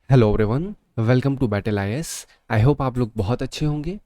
Hello everyone, welcome to Battle IAS. I hope आप लोग बहुत अच्छे होंगे।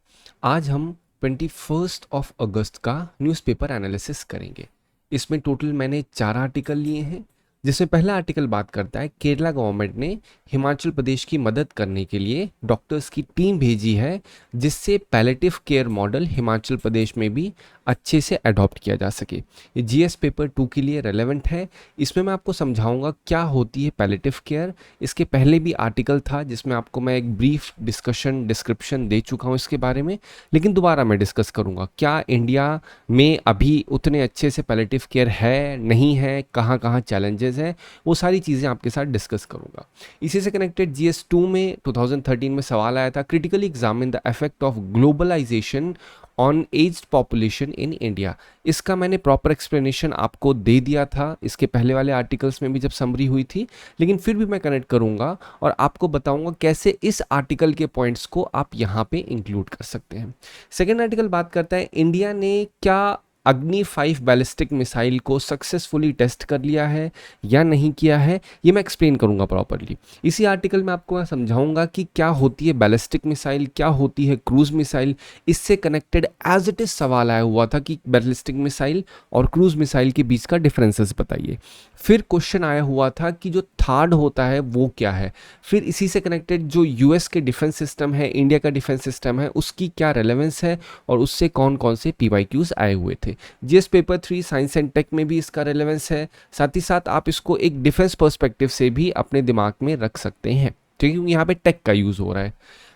आज हम 21 अगस्त का न्यूज़पेपर एनालिसिस करेंगे। इसमें टोटल मैंने 4 आर्टिकल लिए हैं, जिसमें पहला आर्टिकल बात करता है केरला गवर्नमेंट ने हिमाचल प्रदेश की मदद करने के लिए डॉक्टर्स की टीम भेजी है, जिससे palliative care model Himachal Pradesh में भी अच्छे से अडॉप्ट किया जा सके। ये जीएस पेपर 2 के लिए रेलेवेंट है। इसमें मैं आपको समझाऊंगा क्या होती है पैलेटिव केयर। इसके पहले भी आर्टिकल था जिसमें आपको मैं एक ब्रीफ डिस्क्रिप्शन दे चुका हूँ इसके बारे में, लेकिन दोबारा मैं डिस्कस करूँगा क्या इंडिया में अभी उतने अच्छे से पैलेटिव केयर है, नहीं है, कहाँ कहाँ चैलेंजेस हैं, वो सारी चीज़ें आपके साथ डिस्कस करूँगा। इसी से कनेक्टेड जीएस 2 में 2013 में सवाल आया था, critically examine the effect of globalisation on aged population in India. इसका मैंने प्रॉपर एक्सप्लेनेशन आपको दे दिया था इसके पहले वाले आर्टिकल्स में भी जब समरी हुई थी, लेकिन फिर भी मैं कनेक्ट करूंगा और आपको बताऊंगा कैसे इस आर्टिकल के पॉइंट्स को आप यहाँ पे इंक्लूड कर सकते हैं। सेकेंड आर्टिकल बात करता है इंडिया ने क्या अग्नि 5 बैलिस्टिक मिसाइल को सक्सेसफुली टेस्ट कर लिया है या नहीं किया है, ये मैं एक्सप्लेन करूंगा प्रॉपरली। इसी आर्टिकल में आपको मैं समझाऊंगा कि क्या होती है बैलिस्टिक मिसाइल, क्या होती है क्रूज मिसाइल। इससे कनेक्टेड एज इट इज सवाल आया हुआ था कि बैलिस्टिक मिसाइल और क्रूज मिसाइल के बीच का डिफरेंसेस बताइए। फिर क्वेश्चन आया हुआ था कि जो थर्ड होता है वो क्या है। फिर इसी से कनेक्टेड जो यूएस के डिफेंस सिस्टम है, इंडिया का डिफेंस सिस्टम है, उसकी क्या रेलेवेंस है और उससे कौन कौन से पीवाईक्यूज आए हुए थे। GS paper 3 science and tech में भी इसका रेलेवेंस है। साथ ही साथ आप इसको एक डिफेंस पर्सपेक्टिव से भी अपने दिमाग में रख सकते हैं, क्योंकि यहाँ पे टेक का यूज हो रहा है।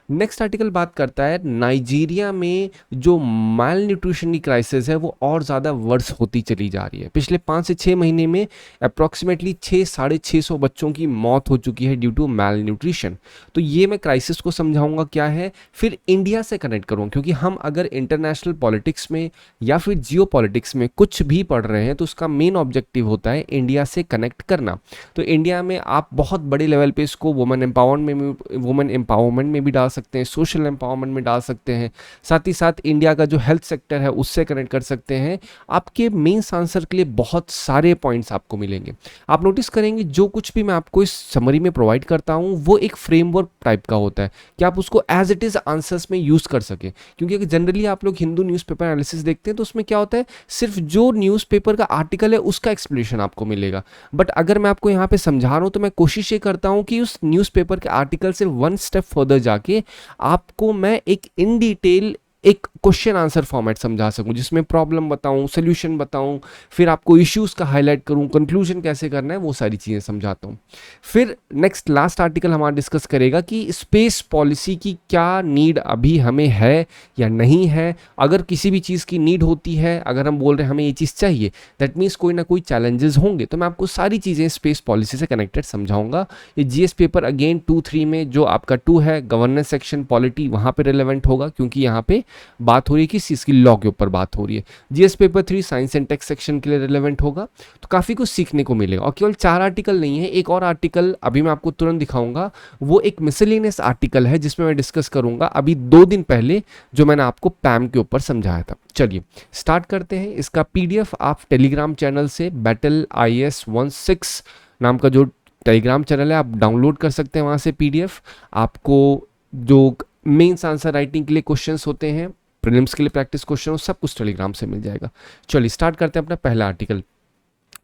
नेक्स्ट आर्टिकल बात करता है नाइजीरिया में जो माल न्यूट्रिशन की क्राइसिस है वो और ज़्यादा वर्स होती चली जा रही है। पिछले 5 से 6 महीने में अप्रॉक्सीमेटली 600-650 बच्चों की मौत हो चुकी है ड्यू टू माल न्यूट्रिशन। तो ये मैं क्राइसिस को समझाऊंगा क्या है, फिर इंडिया से कनेक्ट करूँगा, क्योंकि हम अगर इंटरनेशनल पॉलिटिक्स में या फिर जियो पॉलिटिक्स में कुछ भी पढ़ रहे हैं तो उसका मेन ऑब्जेक्टिव होता है इंडिया से कनेक्ट करना। तो इंडिया में आप बहुत बड़े लेवल पे इसको वुमेन एम्पावरमेंट में भी डाल सकते हैं, सोशल एम्पावरमेंट में डाल सकते हैं। साथ ही साथ इंडिया का जो हेल्थ सेक्टर है उससे कनेक्ट कर सकते हैं। आपके मेंस आंसर के लिए बहुत सारे पॉइंट्स आपको मिलेंगे। आप नोटिस करेंगे जो कुछ भी मैं आपको इस समरी में प्रोवाइड करता हूं वो एक फ्रेमवर्क टाइप का होता है कि आप उसको एज इट इज आंसर्स में यूज कर सकें। क्योंकि जनरली आप लोग हिंदू न्यूज़पेपर एनालिसिस देखते हैं तो उसमें क्या होता है, सिर्फ जो न्यूज़पेपर का आर्टिकल है उसका एक्सप्लेनेशन आपको मिलेगा। बट अगर मैं आपको यहाँ पे समझा रहा हूँ तो मैं कोशिश ये करता हूँ कि उस न्यूज़पेपर के आर्टिकल से 1 स्टेप फर्दर जाके आपको मैं एक इन डिटेल एक क्वेश्चन आंसर फॉर्मेट समझा सकूं, जिसमें प्रॉब्लम बताऊं, सोल्यूशन बताऊं, फिर आपको इश्यूज का हाईलाइट करूं, कंक्लूजन कैसे करना है, वो सारी चीज़ें समझाता हूं। फिर नेक्स्ट लास्ट आर्टिकल हमारा डिस्कस करेगा कि स्पेस पॉलिसी की क्या नीड अभी हमें है या नहीं है। अगर किसी भी चीज़ की नीड होती है, अगर हम बोल रहे हैं हमें ये चीज़ चाहिए, दैट मीन्स कोई ना कोई चैलेंजेस होंगे। तो मैं आपको सारी चीज़ें स्पेस पॉलिसी से कनेक्टेड समझाऊंगा। ये जीएस पेपर अगेन 2-3 में जो आपका 2 है गवर्नेंस सेक्शन पॉलिटी, वहाँ पे रिलेवेंट होगा, क्योंकि यहाँ पे बात हो रही है किस चीज़ की, लॉ के ऊपर बात हो रही है। GS paper 3 science and tech section के लिए रिलेवेंट होगा। तो काफ़ी कुछ सीखने को मिलेगा। और केवल 4 आर्टिकल नहीं है, एक और आर्टिकल अभी मैं आपको तुरंत दिखाऊंगा। वो एक मिसलेनियस आर्टिकल है जिसमें मैं डिस्कस करूंगा अभी 2 दिन पहले जो मैंने आपको पैम के ऊपर समझाया था। चलिए स्टार्ट करते हैं। इसका पीडीएफ आप टेलीग्राम चैनल से बैटल IAS16 नाम का जो टेलीग्राम चैनल है आप डाउनलोड कर सकते हैं। वहाँ से पीडीएफ आपको जो मेंस आंसर राइटिंग के लिए क्वेश्चंस होते हैं, प्रीलिम्स के लिए प्रैक्टिस क्वेश्चन हो, सब कुछ टेलीग्राम से मिल जाएगा। चलिए स्टार्ट करते हैं अपना पहला आर्टिकल।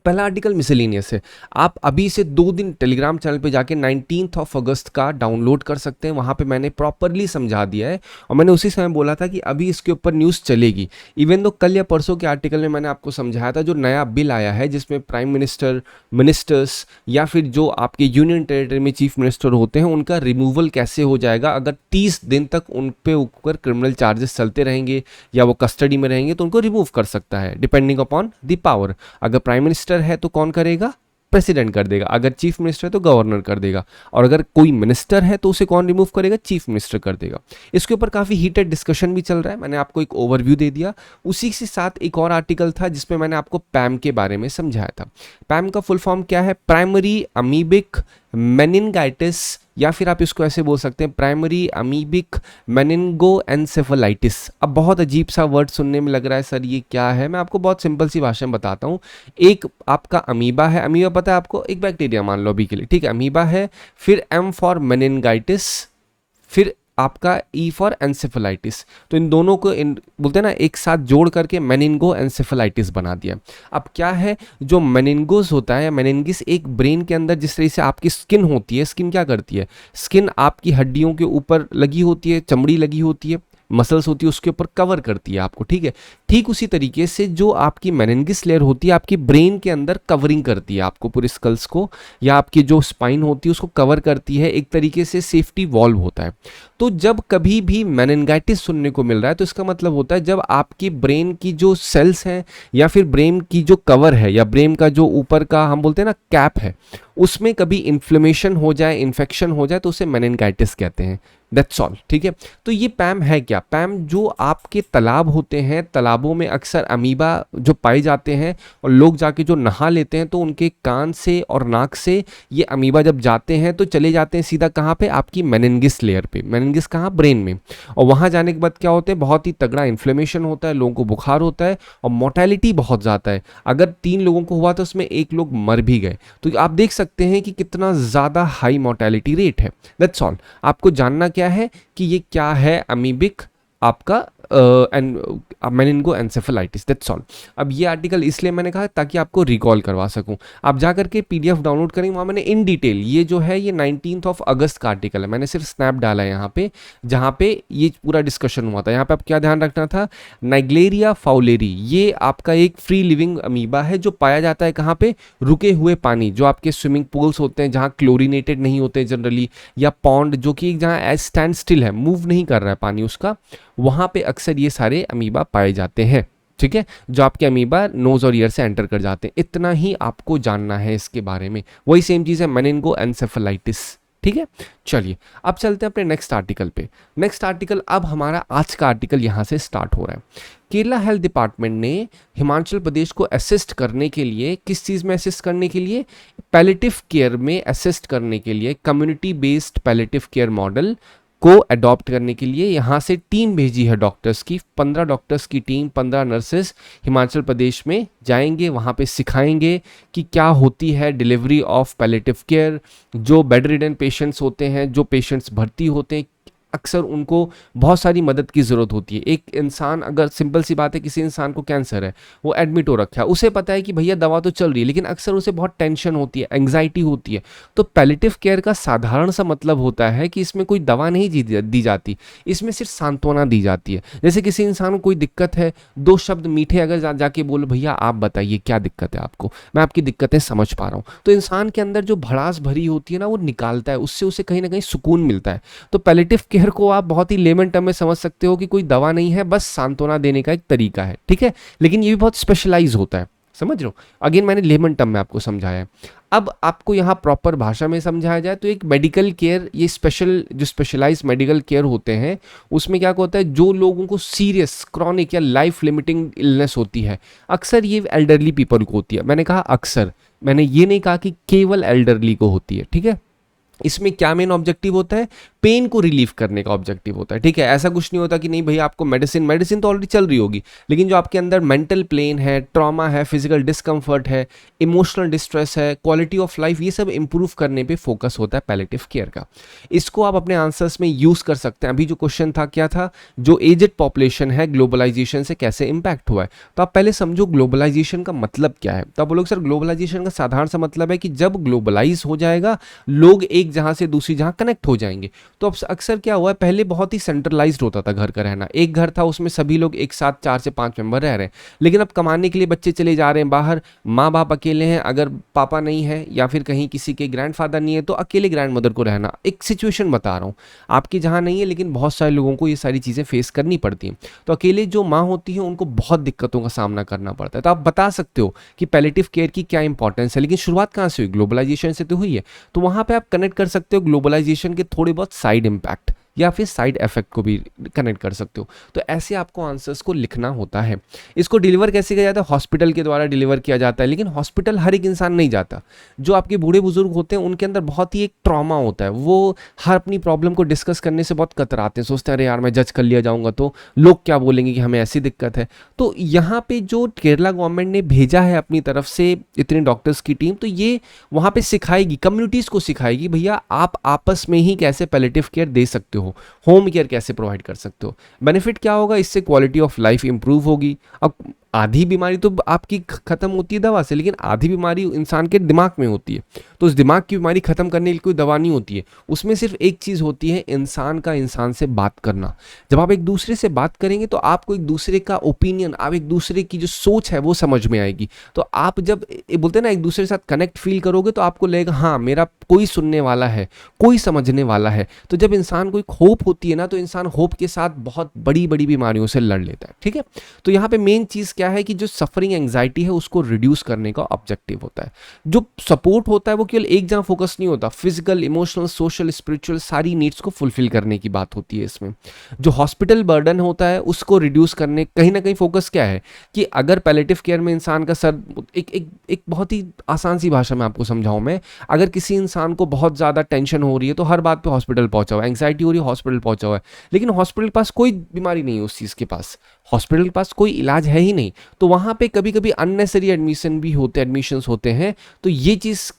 पहला आर्टिकल मिसलेनियस है। आप अभी से 2 दिन टेलीग्राम चैनल पे जाके 19 अगस्त का डाउनलोड कर सकते हैं। वहाँ पे मैंने प्रॉपरली समझा दिया है और मैंने उसी समय बोला था कि अभी इसके ऊपर न्यूज़ चलेगी। इवन दो कल या परसों के आर्टिकल में मैंने आपको समझाया था जो नया बिल आया है जिसमें प्राइम मिनिस्टर, मिनिस्टर्स या फिर जो आपके यूनियन टेरिटरी में चीफ मिनिस्टर होते हैं उनका रिमूवल कैसे हो जाएगा। अगर 30 दिन तक उन पे ऊपर क्रिमिनल चार्जेस चलते रहेंगे या वो कस्टडी में रहेंगे तो उनको रिमूव कर सकता है डिपेंडिंग अपॉन द पावर। अगर प्राइम मिनिस्टर है तो कौन करेगा, प्रेसिडेंट कर देगा। अगर चीफ मिनिस्टर है तो गवर्नर कर देगा। और अगर कोई मिनिस्टर है तो उसे कौन रिमूव करेगा, चीफ मिनिस्टर कर देगा। इसके ऊपर काफी हीटेड डिस्कशन भी चल रहा है। मैंने आपको एक ओवरव्यू दे दिया। उसी के साथ एक और आर्टिकल था जिसमें मैंने आपको पैम के बारे में समझाया था। पैम का फुल फॉर्म क्या है, प्राइमरी अमीबिक मेनिनगाइटिस, या फिर आप इसको ऐसे बोल सकते हैं प्राइमरी अमीबिक मेनिनगोएन्सेफेलाइटिस। अब बहुत अजीब सा वर्ड सुनने में लग रहा है सर ये क्या है, मैं आपको बहुत सिंपल सी भाषा में बताता हूँ। एक आपका अमीबा है, अमीबा पता है आपको, एक बैक्टीरिया मान लो अभी के लिए, ठीक है, अमीबा है, फिर एम फॉर मेनिनगाइटिस, फिर आपका ई फॉर एंसेफेलाइटिस। तो इन दोनों को बोलते हैं ना एक साथ जोड़ करके मेनिनगो एंसेफेलाइटिस बना दिया। अब क्या है, जो मेनिनगोस होता है, मेनिनगिस एक ब्रेन के अंदर जिस तरह से आपकी स्किन होती है, स्किन क्या करती है, स्किन आपकी हड्डियों के ऊपर लगी होती है, चमड़ी लगी होती है, मसल्स होती है, उसके ऊपर कवर करती है आपको, ठीक है। ठीक उसी तरीके से जो आपकी मेनिनगिस लेयर होती है आपकी ब्रेन के अंदर कवरिंग करती है आपको, पूरे स्कल्स को, या आपकी जो स्पाइन होती है उसको कवर करती है, एक तरीके से सेफ्टी वॉल्व होता है। तो जब कभी भी मेनिनगाइटिस सुनने को मिल रहा है तो इसका मतलब होता है जब आपकी ब्रेन की जो सेल्स हैं या फिर ब्रेन की जो कवर है या ब्रेन का जो ऊपर का हम बोलते हैं ना कैप है, उसमें कभी इन्फ्लेमेशन हो जाए, इन्फेक्शन हो जाए, तो उसे मेनिनगाइटिस कहते हैं। दैट्स ऑल, ठीक है। तो ये पैम है क्या, पैम जो आपके तालाब होते हैं, तालाबों में अक्सर अमीबा जो पाए जाते हैं और लोग जाके जो नहा लेते हैं तो उनके कान से और नाक से ये अमीबा जब जाते हैं तो चले जाते हैं सीधा कहाँ पे, आपकी मेनिनगिस लेयर पे। मेनिनगिस कहाँ, ब्रेन में। और वहाँ जाने के बाद क्या होते हैं, बहुत ही तगड़ा इन्फ्लेमेशन होता है, लोगों को बुखार होता है और मोर्टेलिटी बहुत ज़्यादा है। अगर 3 लोगों को हुआ तो उसमें 1 लोग मर भी गए। तो आप देख सकते हैं कि कितना ज़्यादा हाई मोर्टेलिटी रेट है। That's all. आपको जानना क्या है कि ये क्या है, अमीबिक आपका मेनिनगो एंसेफेलाइटिस। That's all. अब ये आर्टिकल इसलिए मैंने कहा ताकि आपको रिकॉल करवा सकूं। आप जा करके पीडीएफ डाउनलोड करेंगे, वहाँ मैंने इन डिटेल, ये जो है ये 19 अगस्त का आर्टिकल है, मैंने सिर्फ स्नैप डाला है यहाँ पे, जहाँ पे ये पूरा डिस्कशन हुआ था। यहाँ पे आप क्या ध्यान रखना था, नाइग्लेरिया फाउलेरी ये आपका एक फ्री लिविंग अमीबा है जो पाया जाता है कहाँ पे, रुके हुए पानी, जो आपके स्विमिंग पूल्स होते हैं जहाँ क्लोरीनेटेड नहीं होते जनरली, या पॉन्ड जो कि जहाँ स्टैंड स्टिल है, मूव नहीं कर रहा है पानी उसका, वहाँ पे अक्सर ये सारे अमीबा पाए जाते हैं, ठीक है। जो आपके अमीबा नोज और ईयर से एंटर कर जाते हैं, इतना ही आपको जानना है इसके बारे में। वही सेम चीज़ है मेनिनगो एंसेफेलाइटिस, ठीक है। चलिए अब चलते हैं अपने नेक्स्ट आर्टिकल पे। नेक्स्ट आर्टिकल, अब हमारा आज का आर्टिकल यहाँ से स्टार्ट हो रहा है। केरला हेल्थ डिपार्टमेंट ने हिमाचल प्रदेश को असिस्ट करने के लिए, किस चीज़ में असिस्ट करने के लिए, पैलेटिव केयर में असिस्ट करने के लिए, community based palliative care model को अडॉप्ट करने के लिए यहाँ से टीम भेजी है डॉक्टर्स की। 15 डॉक्टर्स की टीम, 15 नर्सेस हिमाचल प्रदेश में जाएंगे, वहाँ पे सिखाएंगे कि क्या होती है डिलीवरी ऑफ पैलेटिव केयर। जो बेड रिडन पेशेंट्स होते हैं, जो पेशेंट्स भर्ती होते हैं, अक्सर उनको बहुत सारी मदद की ज़रूरत होती है। एक इंसान, अगर सिंपल सी बात है, किसी इंसान को कैंसर है, वो एडमिट हो रखा है, उसे पता है कि भैया दवा तो चल रही है, लेकिन अक्सर उसे बहुत टेंशन होती है, एंग्जाइटी होती है। तो पैलेटिव केयर का साधारण सा मतलब होता है कि इसमें कोई दवा नहीं दी जाती, इसमें सिर्फ सांत्वना दी जाती है। जैसे किसी इंसान को कोई दिक्कत है, 2 शब्द मीठे अगर जाके बोलो, भैया आप बताइए क्या दिक्कत है आपको, मैं आपकी दिक्कतें समझ पा रहा हूँ, तो इंसान के अंदर जो भड़ास भरी होती है ना, वो निकालता है, उससे उसे कहीं ना कहीं सुकून मिलता है। तो पैलेटिव केयर को आप बहुत ही लेमन टर्म में समझ सकते हो कि कोई दवा नहीं है, बस सांत्वना देने का एक तरीका है, ठीक है। लेकिन ये भी बहुत स्पेशलाइज होता है, समझ रहे हो। अगेन मैंने लेमन टर्म में आपको समझाया है। अब आपको यहाँ प्रॉपर भाषा में समझाया जाए तो एक मेडिकल केयर, ये जो स्पेशलाइज मेडिकल केयर होते हैं, उसमें क्या होता है, जो लोगों को सीरियस क्रॉनिक या लाइफ लिमिटिंग इलनेस होती है, अक्सर ये एल्डरली पीपल को होती है। मैंने कहा अक्सर, मैंने ये नहीं कहा कि केवल एल्डरली को होती है, ठीक है। इसमें क्या मेन ऑब्जेक्टिव होता है, पेन को रिलीव करने का ऑब्जेक्टिव होता है, ठीक है। ऐसा कुछ नहीं होता कि नहीं भैया आपको मेडिसिन तो ऑलरेडी चल रही होगी, लेकिन जो आपके अंदर मेंटल प्लेन है, ट्रॉमा है, फिजिकल डिस्कम्फर्ट है, इमोशनल डिस्ट्रेस है, क्वालिटी ऑफ लाइफ, ये सब इंप्रूव करने पे फोकस होता है पैलेटिव केयर का। इसको आप अपने आंसर्स में यूज कर सकते हैं। अभी जो क्वेश्चन था क्या था, जो एजेड पॉपुलेशन है ग्लोबलाइजेशन से कैसे इंपैक्ट हुआ है, तो आप पहले समझो ग्लोबलाइजेशन का मतलब क्या है। तो आप बोलोगे सर ग्लोबलाइजेशन का साधारण सा मतलब है कि जब ग्लोबलाइज हो जाएगा, लोग एक जहां से दूसरी जहां कनेक्ट हो जाएंगे। तो अब अक्सर क्या हुआ है, पहले बहुत ही सेंट्रलाइज्ड होता था घर का रहना, एक घर था उसमें सभी लोग एक साथ 4 से 5 मेंबर रह रहे हैं। लेकिन अब कमाने के लिए बच्चे चले जा रहे हैं बाहर, माँ बाप अकेले हैं, अगर पापा नहीं है या फिर कहीं किसी के ग्रैंडफादर नहीं है तो अकेले ग्रैंड मदर को रहना। एक सिचुएशन बता रहा हूँ, आपके जहाँ नहीं है लेकिन बहुत सारे लोगों को ये सारी चीज़ें फेस करनी पड़ती हैं। तो अकेले जो माँ होती है उनको बहुत दिक्कतों का सामना करना पड़ता है। तो आप बता सकते हो कि पैलेटिव केयर की क्या इंपॉर्टेंस है, लेकिन शुरुआत कहाँ से हुई, ग्लोबलाइजेशन से तो हुई है। तो वहाँ पर आप कनेक्ट कर सकते हो ग्लोबलाइजेशन के थोड़े बहुत साइड इम्पैक्ट। या फिर साइड इफेक्ट को भी कनेक्ट कर सकते हो। तो ऐसे आपको आंसर्स को लिखना होता है। इसको डिलीवर कैसे किया जाता है? हॉस्पिटल के द्वारा डिलीवर किया जाता है, लेकिन हॉस्पिटल हर एक इंसान नहीं जाता। जो आपके बूढ़े बुजुर्ग होते हैं उनके अंदर बहुत ही एक ट्रॉमा होता है, वो हर अपनी प्रॉब्लम को डिस्कस करने से बहुत कतराते हैं, सोचते हैं अरे यार मैं जज कर लिया जाऊंगा तो लोग क्या बोलेंगे कि हमें ऐसी दिक्कत है। तो यहाँ पे जो केरला गवर्नमेंट ने भेजा है अपनी तरफ से इतने डॉक्टर्स की टीम, तो ये वहाँ पे सिखाएगी, कम्युनिटीज़ को सिखाएगी भैया आप आपस में ही कैसे पैलेटिव केयर दे सकते हो, होम केयर कैसे प्रोवाइड कर सकते हो। बेनिफिट क्या होगा? इससे क्वालिटी ऑफ लाइफ इंप्रूव होगी। अब आधी बीमारी तो आपकी खत्म होती है दवा से, लेकिन आधी बीमारी इंसान के दिमाग में होती है। तो उस दिमाग की बीमारी खत्म करने के लिए कोई दवा नहीं होती है, उसमें सिर्फ एक चीज़ होती है, इंसान का इंसान से बात करना। जब आप एक दूसरे से बात करेंगे तो आपको एक दूसरे का ओपिनियन, आप एक दूसरे की जो सोच है वो समझ में आएगी। तो आप जब बोलते हैं ना एक दूसरे के साथ कनेक्ट फील करोगे तो आपको लगेगा हाँ मेरा कोई सुनने वाला है, कोई समझने वाला है। तो जब इंसान को एक होप होती है ना, तो इंसान होप के साथ बहुत बड़ी बड़ी बीमारियों से लड़ लेता है। ठीक है, तो यहाँ पे मेन चीज़ क्या है कि जो सफरिंग एंग्जाइटी है उसको रिड्यूस करने का ऑब्जेक्टिव होता है। जो सपोर्ट होता है वो केवल एक जगह फोकस नहीं होता, फिजिकल, इमोशनल, सोशल, स्पिरिचुअल सारी नीड्स को फुलफिल करने की बात होती है इसमें। जो हॉस्पिटल बर्डन होता है उसको रिड्यूस करने कहीं ना कहीं फोकस क्या है कि अगर पैलेटिव केयर में इंसान का सर एक बहुत ही आसान सी भाषा में आपको समझाऊं मैं, अगर किसी इंसान को बहुत ज़्यादा टेंशन हो रही है तो हर बात पे हॉस्पिटल पहुंचा हुआ है, एंग्जाइटी हो रही है हॉस्पिटल पहुंचा हुआ है, लेकिन हॉस्पिटल के पास कोई बीमारी नहीं है उस चीज़ के पास, हॉस्पिटल के पास कोई इलाज है ही नहीं। तो वहाँ पे कभी कभी अननेसेसरी एडमिशंस होते हैं। तो ये चीज़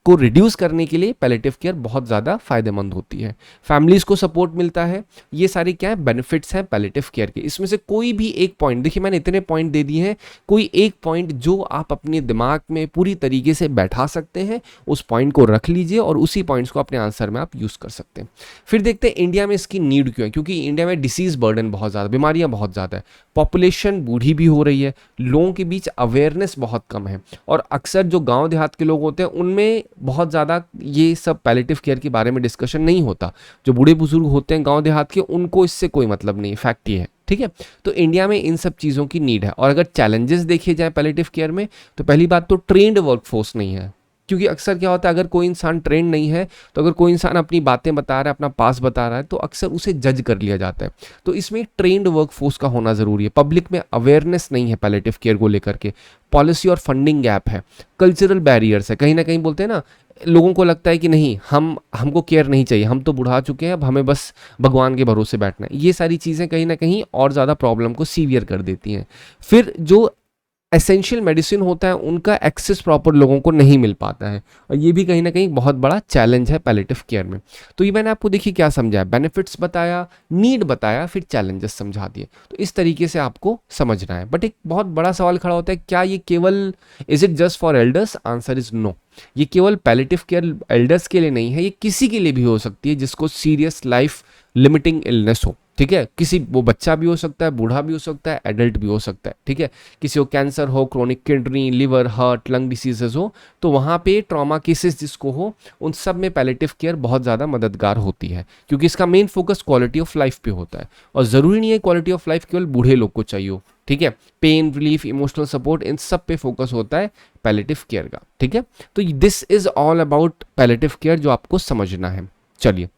को रिड्यूस करने के लिए पैलेटिव केयर बहुत ज़्यादा फायदेमंद होती है। फैमिलीज़ को सपोर्ट मिलता है, ये सारे क्या है बेनिफिट्स हैं पैलेटिव केयर के। इसमें से कोई भी एक पॉइंट, देखिए मैंने इतने पॉइंट दे दिए हैं, कोई एक पॉइंट जो आप अपने दिमाग में पूरी तरीके से बैठा सकते हैं उस पॉइंट को रख लीजिए और उसी पॉइंट्स को अपने आंसर में आप यूज़ कर सकते हैं। फिर देखते हैं इंडिया में इसकी नीड क्यों है, क्योंकि इंडिया में डिसीज़ बर्डन बहुत ज़्यादा, बीमारियाँ बहुत ज़्यादा है, पॉपुलेशन बूढ़ी भी हो रही है, लोगों के बीच अवेयरनेस बहुत कम है, और अक्सर जो गाँव देहात के लोग होते हैं उनमें बहुत ज़्यादा ये सब पैलेटिव केयर के बारे में डिस्कशन नहीं होता। जो बूढ़े बुजुर्ग होते हैं गांव देहात के, उनको इससे कोई मतलब नहीं है, फैक्ट ये है। ठीक है, तो इंडिया में इन सब चीज़ों की नीड है। और अगर चैलेंजेस देखे जाए पैलेटिव केयर में, तो पहली बात तो ट्रेंड वर्कफोर्स नहीं है, क्योंकि अक्सर क्या होता है अगर कोई इंसान ट्रेंड नहीं है तो अगर कोई इंसान अपनी बातें बता रहा है, अपना पास बता रहा है, तो अक्सर उसे जज कर लिया जाता है। तो इसमें ट्रेंड वर्कफोर्स का होना ज़रूरी है। पब्लिक में अवेयरनेस नहीं है पैलेटिव केयर को लेकर के, पॉलिसी और फंडिंग गैप है, कल्चरल बैरियर्स है, कहीं ना कहीं बोलते हैं ना लोगों को लगता है कि नहीं हमको केयर नहीं चाहिए, हम तो बुढ़ा चुके हैं, अब हमें बस भगवान के भरोसे बैठना है। ये सारी चीज़ें कहीं ना कहीं और ज़्यादा प्रॉब्लम को सीवियर कर देती हैं। फिर जो एसेंशियल मेडिसिन होता है उनका एक्सेस प्रॉपर लोगों को नहीं मिल पाता है, और ये भी कहीं ना कहीं बहुत बड़ा चैलेंज है पैलेटिव केयर में। तो ये मैंने आपको देखिए क्या समझाया, बेनिफिट्स बताया, नीड बताया, फिर चैलेंजेस समझा दिए। तो इस तरीके से आपको समझना है। बट एक बहुत बड़ा सवाल खड़ा होता है, क्या ये केवल is it just for elders? Answer is no. ये केवल पैलेटिव केयर एल्डर्स के लिए नहीं है, ये किसी के लिए भी हो सकती है जिसको सीरियस लाइफ लिमिटिंग इलनेस हो। ठीक है, किसी वो बच्चा भी हो सकता है, बूढ़ा भी हो सकता है, एडल्ट भी हो सकता है। ठीक है, किसी को कैंसर हो, chronic kidney, liver, heart, lung diseases हो, तो वहाँ पे ट्रॉमा केसेस जिसको हो, उन सब में पैलेटिव केयर बहुत ज़्यादा मददगार होती है, क्योंकि इसका main focus quality of life पे होता है। और ज़रूरी नहीं है क्वालिटी ऑफ लाइफ केवल बूढ़े लोग को चाहिए हो। ठीक है, पेन रिलीफ, इमोशनल सपोर्ट, इन सब पे फोकस होता है पैलेटिव केयर का। ठीक है, तो this is all about palliative care जो आपको समझना है। चलिए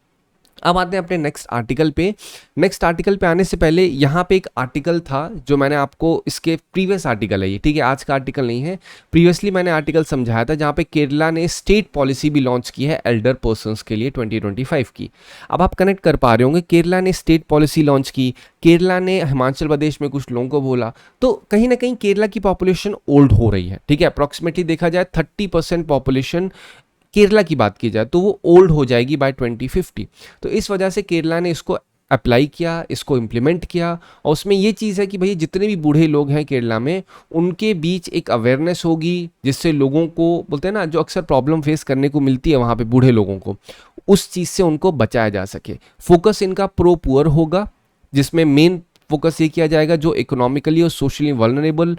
अब आते हैं अपने नेक्स्ट आर्टिकल पे। नेक्स्ट आर्टिकल पे आने से पहले यहाँ पे एक आर्टिकल था जो मैंने आपको, इसके प्रीवियस आर्टिकल है ये, ठीक है, आज का आर्टिकल नहीं है, प्रीवियसली मैंने आर्टिकल समझाया था जहाँ पे केरला ने स्टेट पॉलिसी भी लॉन्च की है एल्डर पर्सन्स के लिए 2025 की। अब आप कनेक्ट कर पा रहे होंगे, केरला ने स्टेट पॉलिसी लॉन्च की, केरला ने हिमाचल प्रदेश में कुछ लोगों को बोला, तो कहीं ना कहीं केरला की पॉपुलेशन ओल्ड हो रही है। ठीक है, अप्रॉक्सीमेटली देखा जाए 30% पॉपुलेशन केरला की बात की जाए तो वो ओल्ड हो जाएगी बाय 2050। तो इस वजह से केरला ने इसको अप्लाई किया, इसको इम्प्लीमेंट किया, और उसमें ये चीज़ है कि भई जितने भी बूढ़े लोग हैं केरला में, उनके बीच एक अवेयरनेस होगी, जिससे लोगों को बोलते हैं ना जो अक्सर प्रॉब्लम फेस करने को मिलती है वहाँ पे बूढ़े लोगों को, उस चीज़ से उनको बचाया जा सके। फोकस इनका प्रो पुअर होगा, जिसमें मेन फोकस ये किया जाएगा जो इकोनॉमिकली और सोशली वल्नरेबल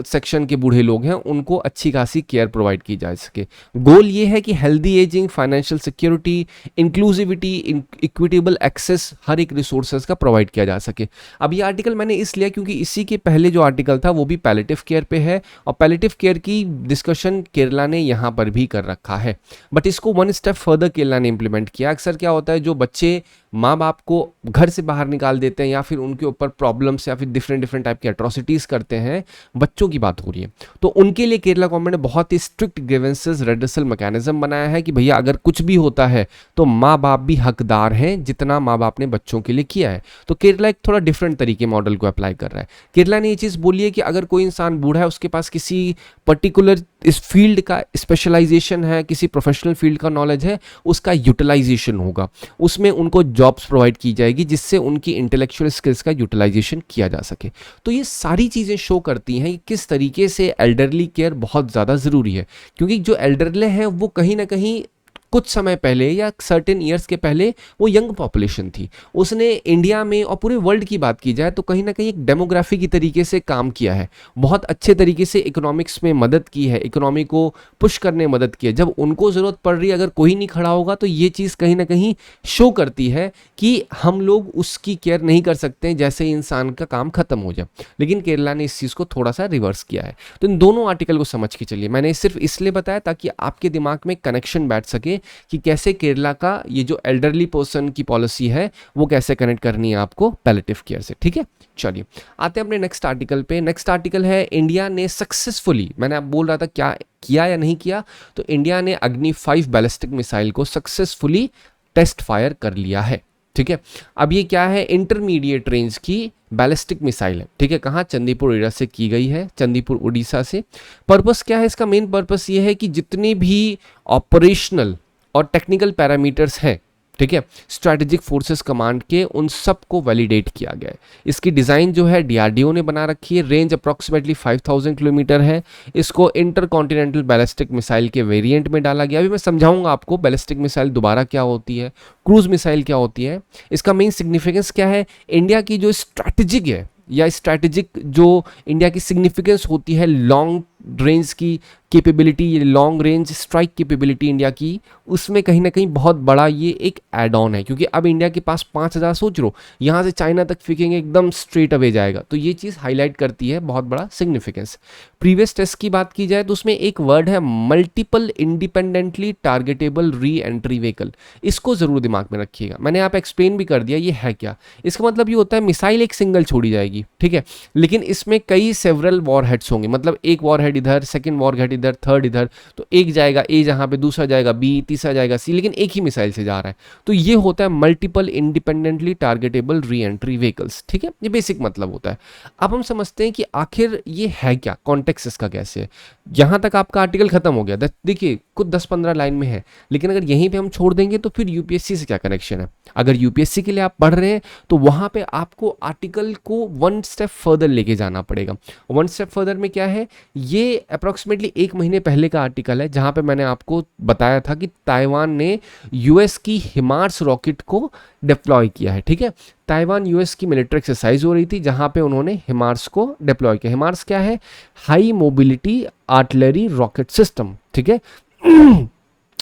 सेक्शन के बूढ़े लोग हैं उनको अच्छी खासी केयर प्रोवाइड की जा सके। गोल ये है कि healthy ageing, financial security, inclusivity, equitable access हर एक रिसोर्सेज का प्रोवाइड किया जा सके। अब ये आर्टिकल मैंने इसलिए क्योंकि इसी के पहले जो आर्टिकल था वो भी पैलेटिव केयर पे है, और पैलेटिव केयर की डिस्कशन केरला ने यहाँ पर भी कर रखा है, बट इसको वन स्टेप फर्दर केरला ने इंप्लीमेंट किया। अक्सर क्या होता है जो बच्चे माँ बाप को घर से बाहर निकाल देते हैं या फिर उनके ऊपर प्रॉब्लम्स या फिर डिफरेंट डिफरेंट टाइप की एट्रोसिटीज़ करते हैं, बच्चों की बात हो रही है, तो उनके लिए केरला गवर्नमेंट ने बहुत ही स्ट्रिक्ट ग्रीवेंसेस रेड्रेसल मैकेनिज्म बनाया है कि भैया अगर कुछ भी होता है तो माँ बाप भी हकदार हैं जितना माँ बाप ने बच्चों के लिए किया है। तो केरला एक थोड़ा डिफरेंट तरीके मॉडल को अप्लाई कर रहा है। केरला ने ये चीज़ बोली है कि अगर कोई इंसान बूढ़ा है, उसके पास किसी पर्टिकुलर इस फील्ड का स्पेशलाइजेशन है, किसी प्रोफेशनल फील्ड का नॉलेज है, उसका यूटिलाइजेशन होगा, उसमें उनको जॉब्स प्रोवाइड की जाएगी जिससे उनकी इंटेलेक्चुअल स्किल्स का यूटिलाइजेशन किया जा सके। तो ये सारी चीज़ें शो करती हैं कि किस तरीके से एल्डरली केयर बहुत ज़्यादा ज़रूरी है, क्योंकि जो एल्डरली हैं वो कहीं ना कहीं कुछ समय पहले या सर्टेन ईयर्स के पहले वो यंग पॉपुलेशन थी। उसने इंडिया में और पूरे वर्ल्ड की बात की जाए तो कहीं ना कहीं एक डेमोग्राफी की तरीके से काम किया है, बहुत अच्छे तरीके से इकोनॉमिक्स में मदद की है, इकोनॉमी को पुश करने में मदद की है। जब उनको ज़रूरत पड़ रही है अगर कोई नहीं खड़ा होगा तो ये चीज़ कहीं ना कहीं शो करती है कि हम लोग उसकी केयर नहीं कर सकते हैं जैसे ही इंसान का काम खत्म हो जाए। लेकिन केरला ने इस चीज़ को थोड़ा सा रिवर्स किया है। तो इन दोनों आर्टिकल को समझ के चलिए, मैंने सिर्फ इसलिए बताया ताकि आपके दिमाग में कनेक्शन बैठ सके कि कैसे केरला का ये जो एल्डरली पर्सन की पॉलिसी है वो कैसे कनेक्ट करनी है आपको पैलेटिव केयर से। ठीक है, चलिए आते हैं अपने नेक्स्ट आर्टिकल पे। नेक्स्ट आर्टिकल है इंडिया ने सक्सेसफुली, मैंने आप बोल रहा था क्या किया या नहीं किया, तो इंडिया ने अग्नि 5 बैलिस्टिक मिसाइल को सक्सेसफुली टेस्ट फायर कर लिया है। ठीक है, अब ये क्या है, इंटरमीडिएट रेंज की बैलिस्टिक मिसाइल है। ठीक है, कहाँ, चंदीपुर उड़ीसा से की गई है, चंदीपुर उड़ीसा से। पर्पस क्या है इसका, मेन पर्पस ये है कि जितने भी ऑपरेशनल और टेक्निकल पैरामीटर्स हैं, ठीक है, स्ट्रैटेजिक फोर्सेस कमांड के, उन सब को वैलिडेट किया गया है। इसकी डिज़ाइन जो है डीआरडीओ ने बना रखी है। रेंज अप्रॉक्सीमेटली 5000 किलोमीटर है। इसको इंटरकॉन्टिनेंटल बैलिस्टिक मिसाइल के वेरिएंट में डाला गया। अभी मैं समझाऊंगा आपको बैलिस्टिक मिसाइल दोबारा क्या होती है, क्रूज मिसाइल क्या होती है, इसका मेन सिग्निफिकेंस क्या है। इंडिया की जो स्ट्रैटेजिक है या स्ट्रैटेजिक जो इंडिया की सिग्निफिकेंस होती है, लॉन्ग रेंज की कैपेबिलिटी, ये long range strike capability India की, उसमें कहीं ना कहीं बहुत बड़ा ये एक एड ऑन है। क्योंकि अब इंडिया के पास 5000, सोच लो यहाँ से चाइना तक फेंकेंगे एकदम स्ट्रेट अवे जाएगा, तो ये चीज़ हाईलाइट करती है बहुत बड़ा सिग्निफिकेंस। प्रीवियस टेस्ट की बात की जाए तो उसमें एक वर्ड है multiple independently targetable re entry vehicle, इसको ज़रूर दिमाग में रखिएगा। मैंने आप एक्सप्लेन भी कर दिया ये है क्या। इसका मतलब ये होता है मिसाइल एक सिंगल छोड़ी जाएगी, ठीक है, लेकिन इसमें कई सेवरल वॉर हेड्स होंगे, मतलब एक वॉर हेड इधर, सेकंड वॉर हेड इधर, थर्ड इधर, तो एक जाएगा ए जहां पे, दूसरा जाएगा बी, तीसरा जाएगा सी, लेकिन एक ही मिसाइल से जा रहा है। तो ये होता है multiple independently targetable re entry vehicles. ठीक है, ये बेसिक मतलब होता है। अब हम समझते हैं कि आखिर ये है क्या, कॉन्टेक्स्ट इसका कैसे है। यहां तक आपका आर्टिकल खत्म हो गया, देखिए कुछ 10-15 लाइन में है, लेकिन अगर यहीं पे हम छोड़ देंगे तो फिर यूपीएससी से क्या कनेक्शन है। अगर यूपीएससी के लिए आप पढ़ रहे हैं तो वहां पे आपको आर्टिकल को 1 स्टेप फर्दर लेके जाना पड़ेगा। 1 स्टेप फर्दर में क्या है, ये अप्रॉक्सीमेटली 1 महीने पहले का आर्टिकल है जहां पे मैंने आपको बताया था कि ताइवान ने यूएस की हिमार्स रॉकेट को डिप्लॉय किया है। ठीक है, ताइवान यूएस की मिलिट्री एक्सरसाइज हो रही थी जहां पे उन्होंने हिमार्स को डिप्लॉय किया। हिमार्स क्या है, high mobility artillery rocket system. ठीक है,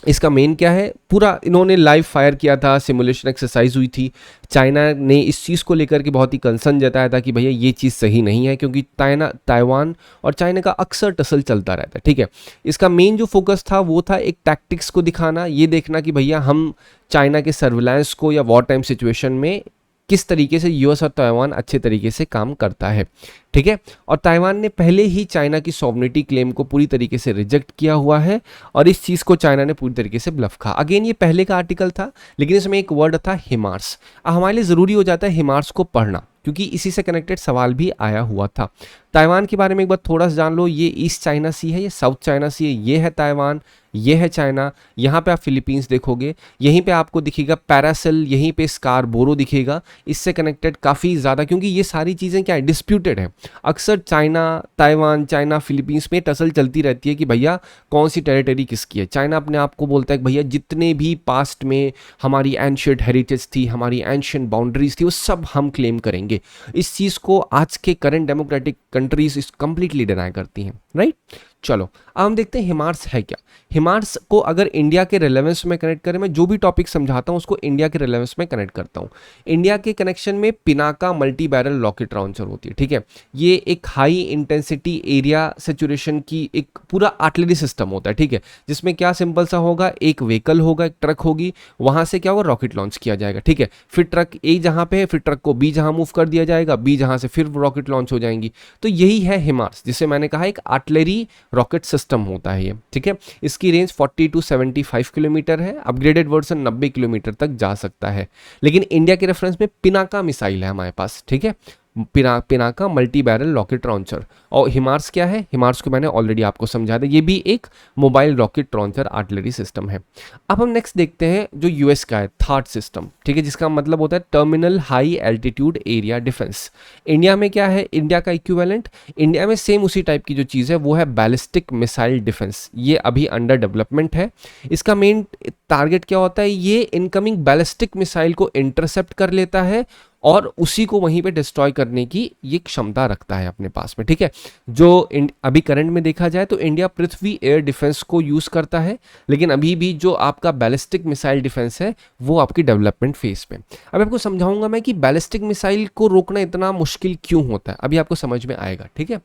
इसका मेन क्या है, पूरा इन्होंने लाइव फायर किया था, सिमुलेशन एक्सरसाइज हुई थी। चाइना ने इस चीज़ को लेकर के बहुत ही कंसर्न जताया था कि भैया ये चीज़ सही नहीं है, क्योंकि ताइवान और चाइना का अक्सर टसल चलता रहता है। ठीक है, इसका मेन जो फोकस था वो था एक टैक्टिक्स को दिखाना, ये देखना कि भैया हम चाइना के सर्विलांस को या वॉर टाइम सिचुएशन में किस तरीके से यूएस और ताइवान अच्छे तरीके से काम करता है। ठीक है, और ताइवान ने पहले ही चाइना की सॉवरेनिटी क्लेम को पूरी तरीके से रिजेक्ट किया हुआ है और इस चीज़ को चाइना ने पूरी तरीके से ब्लफ खा। अगेन ये पहले का आर्टिकल था, लेकिन इसमें एक वर्ड था हिमार्स। हमारे लिए ज़रूरी हो जाता है हिमार्स को पढ़ना, क्योंकि इसी से कनेक्टेड सवाल भी आया हुआ था। ताइवान के बारे में एक बार थोड़ा सा जान लो, ये ईस्ट चाइना सी है, ये साउथ चाइना सी है, ये है ताइवान, ये है चाइना। यहाँ पे आप फिलीपींस देखोगे, यहीं पे आपको दिखेगा पैरासेल, यहीं पे स्कारबोरो दिखेगा। इससे कनेक्टेड काफ़ी ज़्यादा, क्योंकि ये सारी चीज़ें क्या है, डिस्प्यूटेड है। अक्सर चाइना ताइवान, चाइना फिलीपींस में टसल चलती रहती है कि भैया कौन सी टेरिटरी किसकी है। चाइना अपने आप को बोलता है कि भैया जितने भी पास्ट में हमारी एंशिएंट हेरिटेज थी, हमारी एंशिएंट बाउंड्रीज थी, वो सब हम क्लेम करेंगे। इस चीज़ को आज के करंट डेमोक्रेटिक कंट्रीज इस कंप्लीटली डिनाई करती हैं। राइट। चलो अब हम देखते हैं हिमार्स है क्या। हिमार्स को अगर इंडिया के रेलेवेंस में कनेक्ट करें, मैं जो भी टॉपिक समझाता हूँ उसको इंडिया के रेलेवेंस में कनेक्ट करता हूँ। इंडिया के कनेक्शन में Pinaka multi barrel rocket launcher होती है, ठीक है। ये एक हाई इंटेंसिटी एरिया सेचुरेशन की एक पूरा आर्टिलरी सिस्टम होता है, ठीक है, जिसमें क्या सिंपल सा होगा, एक व्हीकल होगा, एक ट्रक होगी, वहां से क्या होगा, रॉकेट लॉन्च किया जाएगा, ठीक है। फिर ट्रक ए जहां पे है, फिर ट्रक को बी जहां मूव कर दिया जाएगा, बी जहां से फिर रॉकेट लॉन्च हो जाएंगी। तो यही है हिमार्स, जिसे मैंने कहा एक आर्टिलरी रॉकेट सिस्टम होता है ये, ठीक है। इसकी रेंज 40 टू 75 किलोमीटर है, अपग्रेडेड वर्जन 90 किलोमीटर तक जा सकता है। लेकिन इंडिया के रेफरेंस में पिनाका मिसाइल है हमारे पास, ठीक है, Pinaka multi barrel rocket launcher. और हिमार्स क्या है, हिमार्स को मैंने ऑलरेडी आपको समझा दिया, ये भी एक mobile rocket launcher artillery system है। अब हम नेक्स्ट देखते हैं जो यूएस का है थर्ड सिस्टम, ठीक है, जिसका मतलब होता है terminal high altitude area defence. India में क्या है, इंडिया का इक्विवेलेंट, इंडिया में सेम उसी टाइप की जो चीज़ है वो है बैलिस्टिक मिसाइल डिफेंस। ये अभी अंडर डेवलपमेंट है। इसका मेन टारगेट क्या होता है, ये इनकमिंग बैलिस्टिक मिसाइल को इंटरसेप्ट कर लेता है और उसी को वहीं पे डिस्ट्रॉय करने की ये क्षमता रखता है अपने पास में, ठीक है। जो अभी करंट में देखा जाए तो इंडिया पृथ्वी एयर डिफेंस को यूज करता है, लेकिन अभी भी जो आपका बैलिस्टिक मिसाइल डिफेंस है वो आपकी डेवलपमेंट फेज पे। अब आपको समझाऊंगा मैं कि बैलिस्टिक मिसाइल को रोकना इतना मुश्किल क्यों होता है, अभी आपको समझ में आएगा, ठीक है।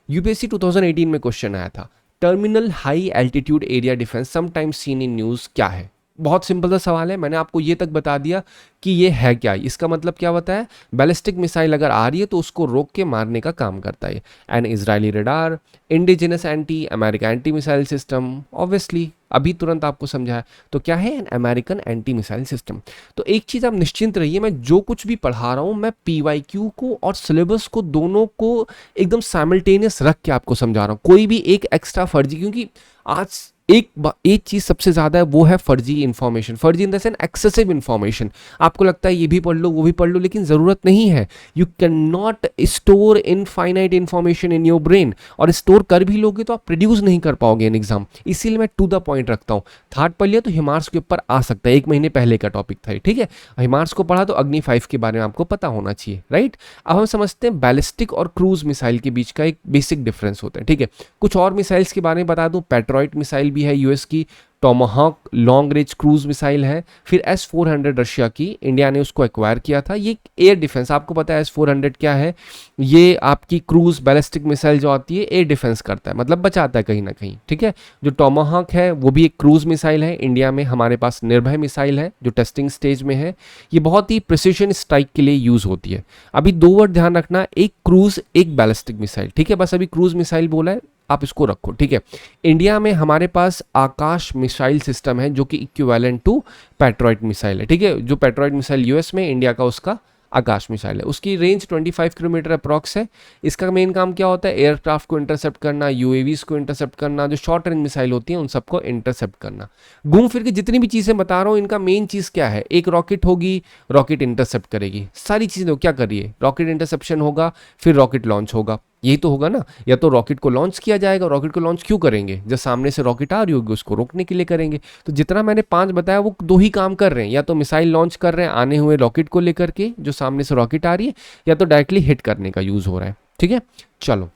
यूपीएससी 2018 में क्वेश्चन आया था, terminal high altitude area defence sometimes seen in news क्या है। बहुत सिंपल सा सवाल है, मैंने आपको ये तक बता दिया कि ये है क्या। इसका मतलब क्या होता है, बैलिस्टिक मिसाइल अगर आ रही है तो उसको रोक के मारने का काम करता है। N Israeli radar, indigenous anti, America anti missile system, obviously अभी तुरंत आपको समझाया। तो क्या है, an American anti missile system. तो एक चीज़ आप निश्चिंत रहिए, मैं जो कुछ भी पढ़ा रहा हूँ मैं पीवाईक्यू को और सिलेबस को दोनों को एकदम साइमल्टेनियस रख के आपको समझा रहा हूँ, कोई भी एक एक्स्ट्रा फर्जी, क्योंकि आज एक चीज सबसे ज्यादा है वो है फर्जी इंफॉर्मेशन, फर्जी in the sense excessive information. आपको लगता है ये भी पढ़ लो वो भी पढ़ लो, लेकिन जरूरत नहीं है। You can not store infinite information in your brain, और स्टोर कर भी लोगे तो आप प्रोड्यूस नहीं कर पाओगे इन एग्जाम। इसीलिए मैं टू द पॉइंट रखता हूँ। थर्ड पढ़ लिया तो हिमार्स के ऊपर आ सकता है, 1 महीने पहले का टॉपिक था, ठीक है। हिमार्स को पढ़ा तो अग्नि 5 के बारे में आपको पता होना चाहिए, राइट। अब हम समझते हैं बैलिस्टिक और क्रूज मिसाइल के बीच का एक बेसिक डिफरेंस होता है, ठीक है। कुछ और मिसाइल्स के बारे में बता दूं, पैट्रियट मिसाइल भी है यूएस की, Tomahawk long range cruise missile है, फिर S-400 रशिया की, इंडिया ने उसको एक्वायर किया था। ये एयर डिफेंस, आपको पता है S-400 क्या है, ये आपकी क्रूज बैलिस्टिक मिसाइल जो आती है एयर डिफेंस करता है, मतलब बचाता है कहीं ना कहीं, ठीक है। जो टोमाहॉक है वो भी एक क्रूज मिसाइल है। इंडिया में हमारे पास निर्भय मिसाइल है जो टेस्टिंग स्टेज में है, ये बहुत ही प्रिसिशन स्ट्राइक के लिए यूज होती है। अभी 2 वर्ड ध्यान रखना, एक क्रूज एक बैलिस्टिक मिसाइल, ठीक है, बस अभी क्रूज मिसाइल बोला है, आप इसको रखो, ठीक है। इंडिया में हमारे पास आकाश मिसाइल सिस्टम है जो कि इक्विवेलेंट टू पैट्रियट मिसाइल है, ठीक है। जो पैट्रियट मिसाइल यूएस में, इंडिया का उसका आकाश मिसाइल है। उसकी रेंज 25 किलोमीटर अप्रॉक्स है। इसका मेन काम क्या होता है, एयरक्राफ्ट को इंटरसेप्ट करना, यूएवीज को इंटरसेप्ट करना, जो शॉर्ट रेंज मिसाइल होती हैं उन सबको इंटरसेप्ट करना। घूम फिर के जितनी भी चीज़ें बता रहा हूँ इनका मेन चीज़ क्या है, एक रॉकेट होगी, रॉकेट इंटरसेप्ट करेगी, सारी चीज़ें क्या करिए, रॉकेट इंटरसेप्शन होगा, फिर रॉकेट लॉन्च होगा, यही तो होगा ना। या तो रॉकेट को लॉन्च किया जाएगा, रॉकेट को लॉन्च क्यों करेंगे, जब सामने से रॉकेट आ रही होगी उसको रोकने के लिए करेंगे। तो जितना मैंने 5 बताया वो 2 ही काम कर रहे हैं, या तो मिसाइल लॉन्च कर रहे हैं आने हुए रॉकेट को लेकर के जो सामने से रॉकेट आ रही है, या तो डायरेक्टली हिट करने का यूज हो रहा है, ठीक है। चलो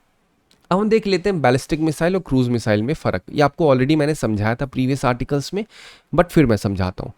अब हम देख लेते हैं बैलिस्टिक मिसाइल और क्रूज मिसाइल में फ़र्क। ये आपको ऑलरेडी मैंने समझाया था प्रीवियस आर्टिकल्स में, बट फिर मैं समझाता हूँ।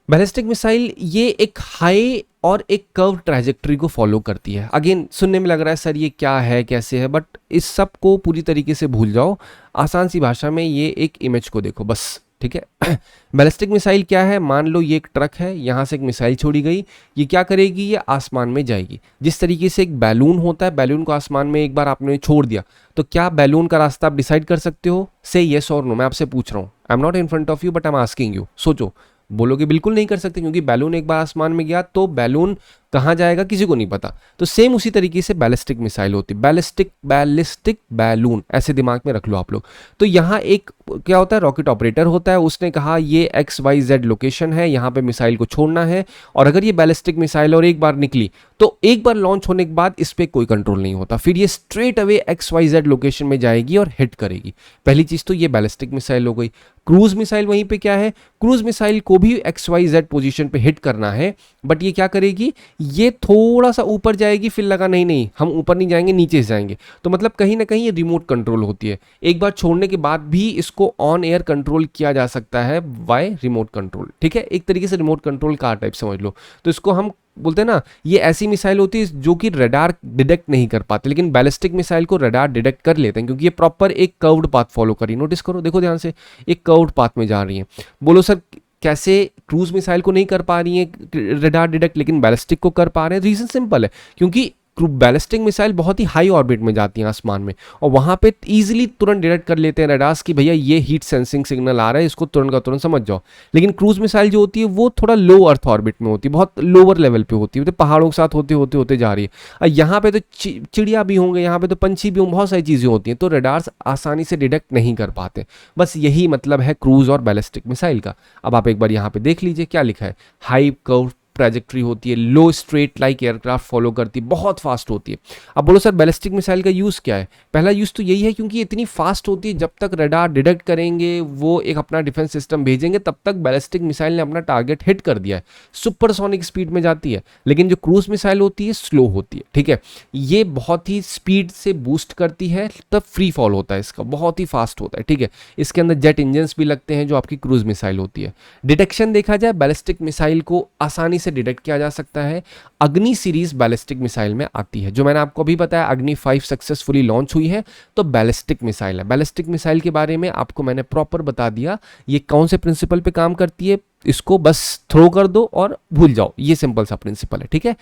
बैलिस्टिक मिसाइल ये एक हाई और एक कर्व ट्रैजेक्टरी को फॉलो करती है। अगेन सुनने में लग रहा है सर ये क्या है कैसे है, बट इस सब को पूरी तरीके से भूल जाओ, आसान सी भाषा में ये एक इमेज को देखो बस, ठीक है। बैलिस्टिक मिसाइल क्या है, मान लो ये एक ट्रक है, यहाँ से एक मिसाइल छोड़ी गई, ये क्या करेगी, ये आसमान में जाएगी। जिस तरीके से एक बैलून होता है, बैलून को आसमान में एक बार आपने छोड़ दिया तो क्या बैलून का रास्ता आप डिसाइड कर सकते हो, से येस और नो। मैं आपसे पूछ रहा हूँ, I am not in front of you but I am asking you. सोचो, बोलोगे बिल्कुल नहीं कर सकते क्योंकि बैलून एक बार आसमान में गया तो बैलून कहाँ जाएगा किसी को नहीं पता। तो सेम उसी तरीके से बैलिस्टिक मिसाइल होती है, बैलिस्टिक बैलून, ऐसे दिमाग में रख लो आप लोग। तो यहाँ एक क्या होता है, रॉकेट ऑपरेटर होता है, उसने कहा ये XYZ लोकेशन है, यहाँ पे मिसाइल को छोड़ना है, और अगर ये बैलिस्टिक मिसाइल और एक बार निकली तो एक बार लॉन्च होने के बाद इस पर कोई कंट्रोल नहीं होता, फिर ये स्ट्रेट अवे XYZ लोकेशन में जाएगी और हिट करेगी। पहली चीज तो ये बैलिस्टिक मिसाइल हो गई। क्रूज मिसाइल वहीं पे क्या है, क्रूज मिसाइल को भी XYZ पोजीशन पे हिट करना है, बट ये क्या करेगी, ये थोड़ा सा ऊपर जाएगी, फिर लगा नहीं नहीं हम ऊपर नहीं जाएंगे, नीचे से जाएंगे। तो मतलब कहीं ना कहीं ये रिमोट कंट्रोल होती है। एक बार छोड़ने के बाद भी इसको ऑन एयर कंट्रोल किया जा सकता है बाय रिमोट कंट्रोल, ठीक है, एक तरीके से रिमोट कंट्रोल कार टाइप समझ लो। तो इसको हम बोलते हैं ना, ये ऐसी मिसाइल होती है जो कि रडार डिटेक्ट नहीं कर पाते, लेकिन बैलिस्टिक मिसाइल को रडार डिटेक्ट कर लेते हैं, क्योंकि ये प्रॉपर एक कर्व्ड पाथ फॉलो करी। नोटिस करो, देखो ध्यान से, एक कर्व्ड पाथ में जा रही है। बोलो सर कैसे क्रूज मिसाइल को नहीं कर पा रही है रडार डिटेक्ट, लेकिन बैलिस्टिक को कर पा रहे हैं? रीजन सिंपल है, क्योंकि बैलिस्टिक मिसाइल बहुत ही हाई ऑर्बिट में जाती हैं आसमान में, और वहां पे इजीली तुरंत डिटेक्ट कर लेते हैं रडार्स कि भैया ये हीट सेंसिंग सिग्नल आ रहा है, इसको तुरंत का तुरंत समझ जाओ। लेकिन क्रूज मिसाइल जो होती है वो थोड़ा लो अर्थ ऑर्बिट में होती है, बहुत लोअर लेवल पे होती है, तो पहाड़ों के साथ होते होते होते जा रही है। और यहाँ पे तो चिड़िया भी होंगे, यहाँ पे तो पंछी भी होंगे, बहुत सारी चीज़ें होती हैं, तो रडार्स आसानी से डिटेक्ट नहीं कर पाते। बस यही मतलब है क्रूज और बैलिस्टिक मिसाइल का। अब आप एक बार यहाँ पे देख लीजिए क्या लिखा है, हाई कर्व ट्रैजेक्टरी होती है, लो स्ट्रेट लाइक एयरक्राफ्ट फॉलो करती है, बहुत फास्ट होती है। अब बोलो सर बैलिस्टिक मिसाइल का यूज़ क्या है? पहला यूज़ तो यही है क्योंकि ये इतनी फास्ट होती है, जब तक रडार डिटेक्ट करेंगे वो एक अपना डिफेंस सिस्टम भेजेंगे, तब तक बैलिस्टिक मिसाइल ने अपना टारगेट हिट कर दिया है, सुपरसोनिक स्पीड में जाती है। लेकिन जो क्रूज मिसाइल होती है स्लो होती है, ठीक है, ये बहुत ही स्पीड से बूस्ट करती है, तब फ्री फॉल होता है इसका, बहुत ही फास्ट होता है, ठीक है। इसके अंदर जेट इंजन्स भी लगते हैं जो आपकी क्रूज मिसाइल होती है। डिटेक्शन देखा जाए, बैलिस्टिक मिसाइल को आसानी से डिटेक्ट किया जा सकता है। अग्नि सीरीज बैलिस्टिक मिसाइल में आती है, जो मैंने आपको अभी बताया, अग्नि 5 सक्सेसफुली लॉन्च हुई है, तो बैलिस्टिक मिसाइल है। बैलिस्टिक मिसाइल के बारे में आपको मैंने प्रॉपर बता दिया, ये कौन से प्रिंसिपल पे काम करती है, इसको बस थ्रो कर दो और भूल जाओ, ये सिंपल सा प्रिंसिपल है, ठीक है।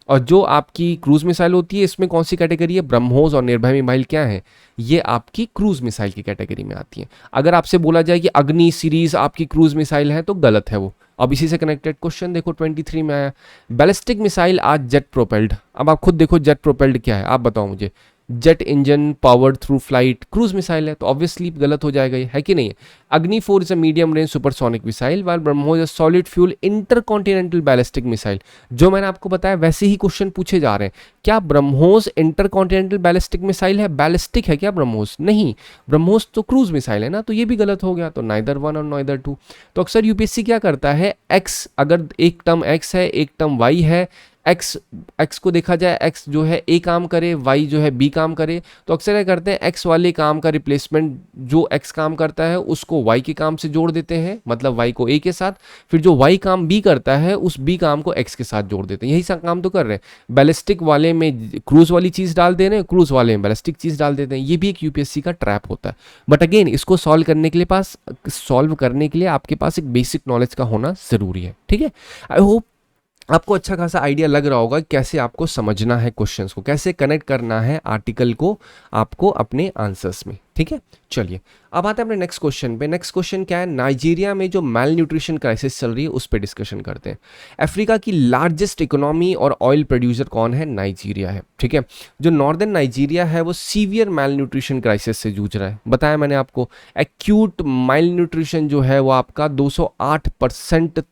और जो आपकी क्रूज मिसाइल होती है, इसमें कौन सी कैटेगरी है? ब्रह्मोस और निर्भय मिसाइल क्या है? ये आपकी क्रूज मिसाइल की कैटेगरी में आती है। अगर आपसे बोला जाए कि अग्नि सीरीज आपकी क्रूज मिसाइल है, तो गलत है वो। अब इसी से कनेक्टेड क्वेश्चन देखो 23 में आया, बैलिस्टिक मिसाइल आज जेट प्रोपेल्ड। अब आप खुद देखो जेट प्रोपेल्ड क्या है, आप बताओ मुझे। Jet engine powered through flight, cruise missile है, तो ऑब्वियसली गलत हो जाएगा ये, है कि नहीं है? अग्नि 4 is a medium range supersonic missile, while BrahMos is a solid fuel intercontinental ballistic missile. जो मैंने आपको बताया वैसे ही क्वेश्चन पूछे जा रहे हैं। क्या ब्रह्मोस इंटरकॉन्टिनेंटल बैलिस्टिक मिसाइल है? बैलिस्टिक है क्या ब्रह्मोस? नहीं, ब्रह्मोस तो क्रूज मिसाइल है ना, तो ये भी गलत हो गया, तो नाइदर वन और नाइदर टू। तो अक्सर यूपीएससी क्या करता है, एक्स, अगर एक टर्म एक्स है एक टर्म वाई है, एक्स को देखा जाए, एक्स जो है ए काम करे, वाई जो है बी काम करे, तो अक्सर क्या करते हैं, एक्स वाले काम का रिप्लेसमेंट जो एक्स काम करता है उसको वाई के काम से जोड़ देते हैं, मतलब वाई को ए के साथ, फिर जो वाई काम बी करता है उस बी काम को एक्स के साथ जोड़ देते हैं। यही सा काम तो कर रहे हैं। बैलिस्टिक वाले में क्रूज वाली चीज़ डाल दे रहे हैं, क्रूज वाले में बैलिस्टिक चीज़ डाल देते हैं। ये भी एक यूपीएससी का ट्रैप होता है। बट अगेन इसको सॉल्व करने के लिए आपके पास एक बेसिक नॉलेज का होना ज़रूरी है, ठीक है। आई होप आपको अच्छा खासा आइडिया लग रहा होगा कैसे आपको समझना है क्वेश्चंस को, कैसे कनेक्ट करना है आर्टिकल को आपको अपने आंसर्स में, ठीक है। चलिए अब आते हैं अपने नेक्स्ट क्वेश्चन पे। नेक्स्ट क्वेश्चन क्या है, नाइजीरिया में जो मेल न्यूट्रिशन क्राइसिस चल रही है उस पर डिस्कशन करते हैं। अफ्रीका की लार्जेस्ट इकोनॉमी और ऑयल प्रोड्यूसर कौन है? नाइजीरिया है, ठीक है। जो नॉर्दर्न नाइजीरिया है वो सीवियर मेल न्यूट्रिशन क्राइसिस से जूझ रहा है। बताया मैंने आपको, एक्यूट मेल न्यूट्रिशन जो है वो आपका 208%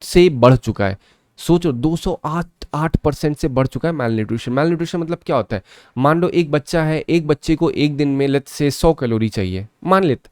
से बढ़ चुका है। सोचो 208% से बढ़ चुका है मेल न्यूट्रिशन। मेल न्यूट्रिशन मतलब क्या होता है, मान लो एक बच्चा है, एक बच्चे को एक दिन में लेट्स से 100 कैलोरी चाहिए, मान लेते,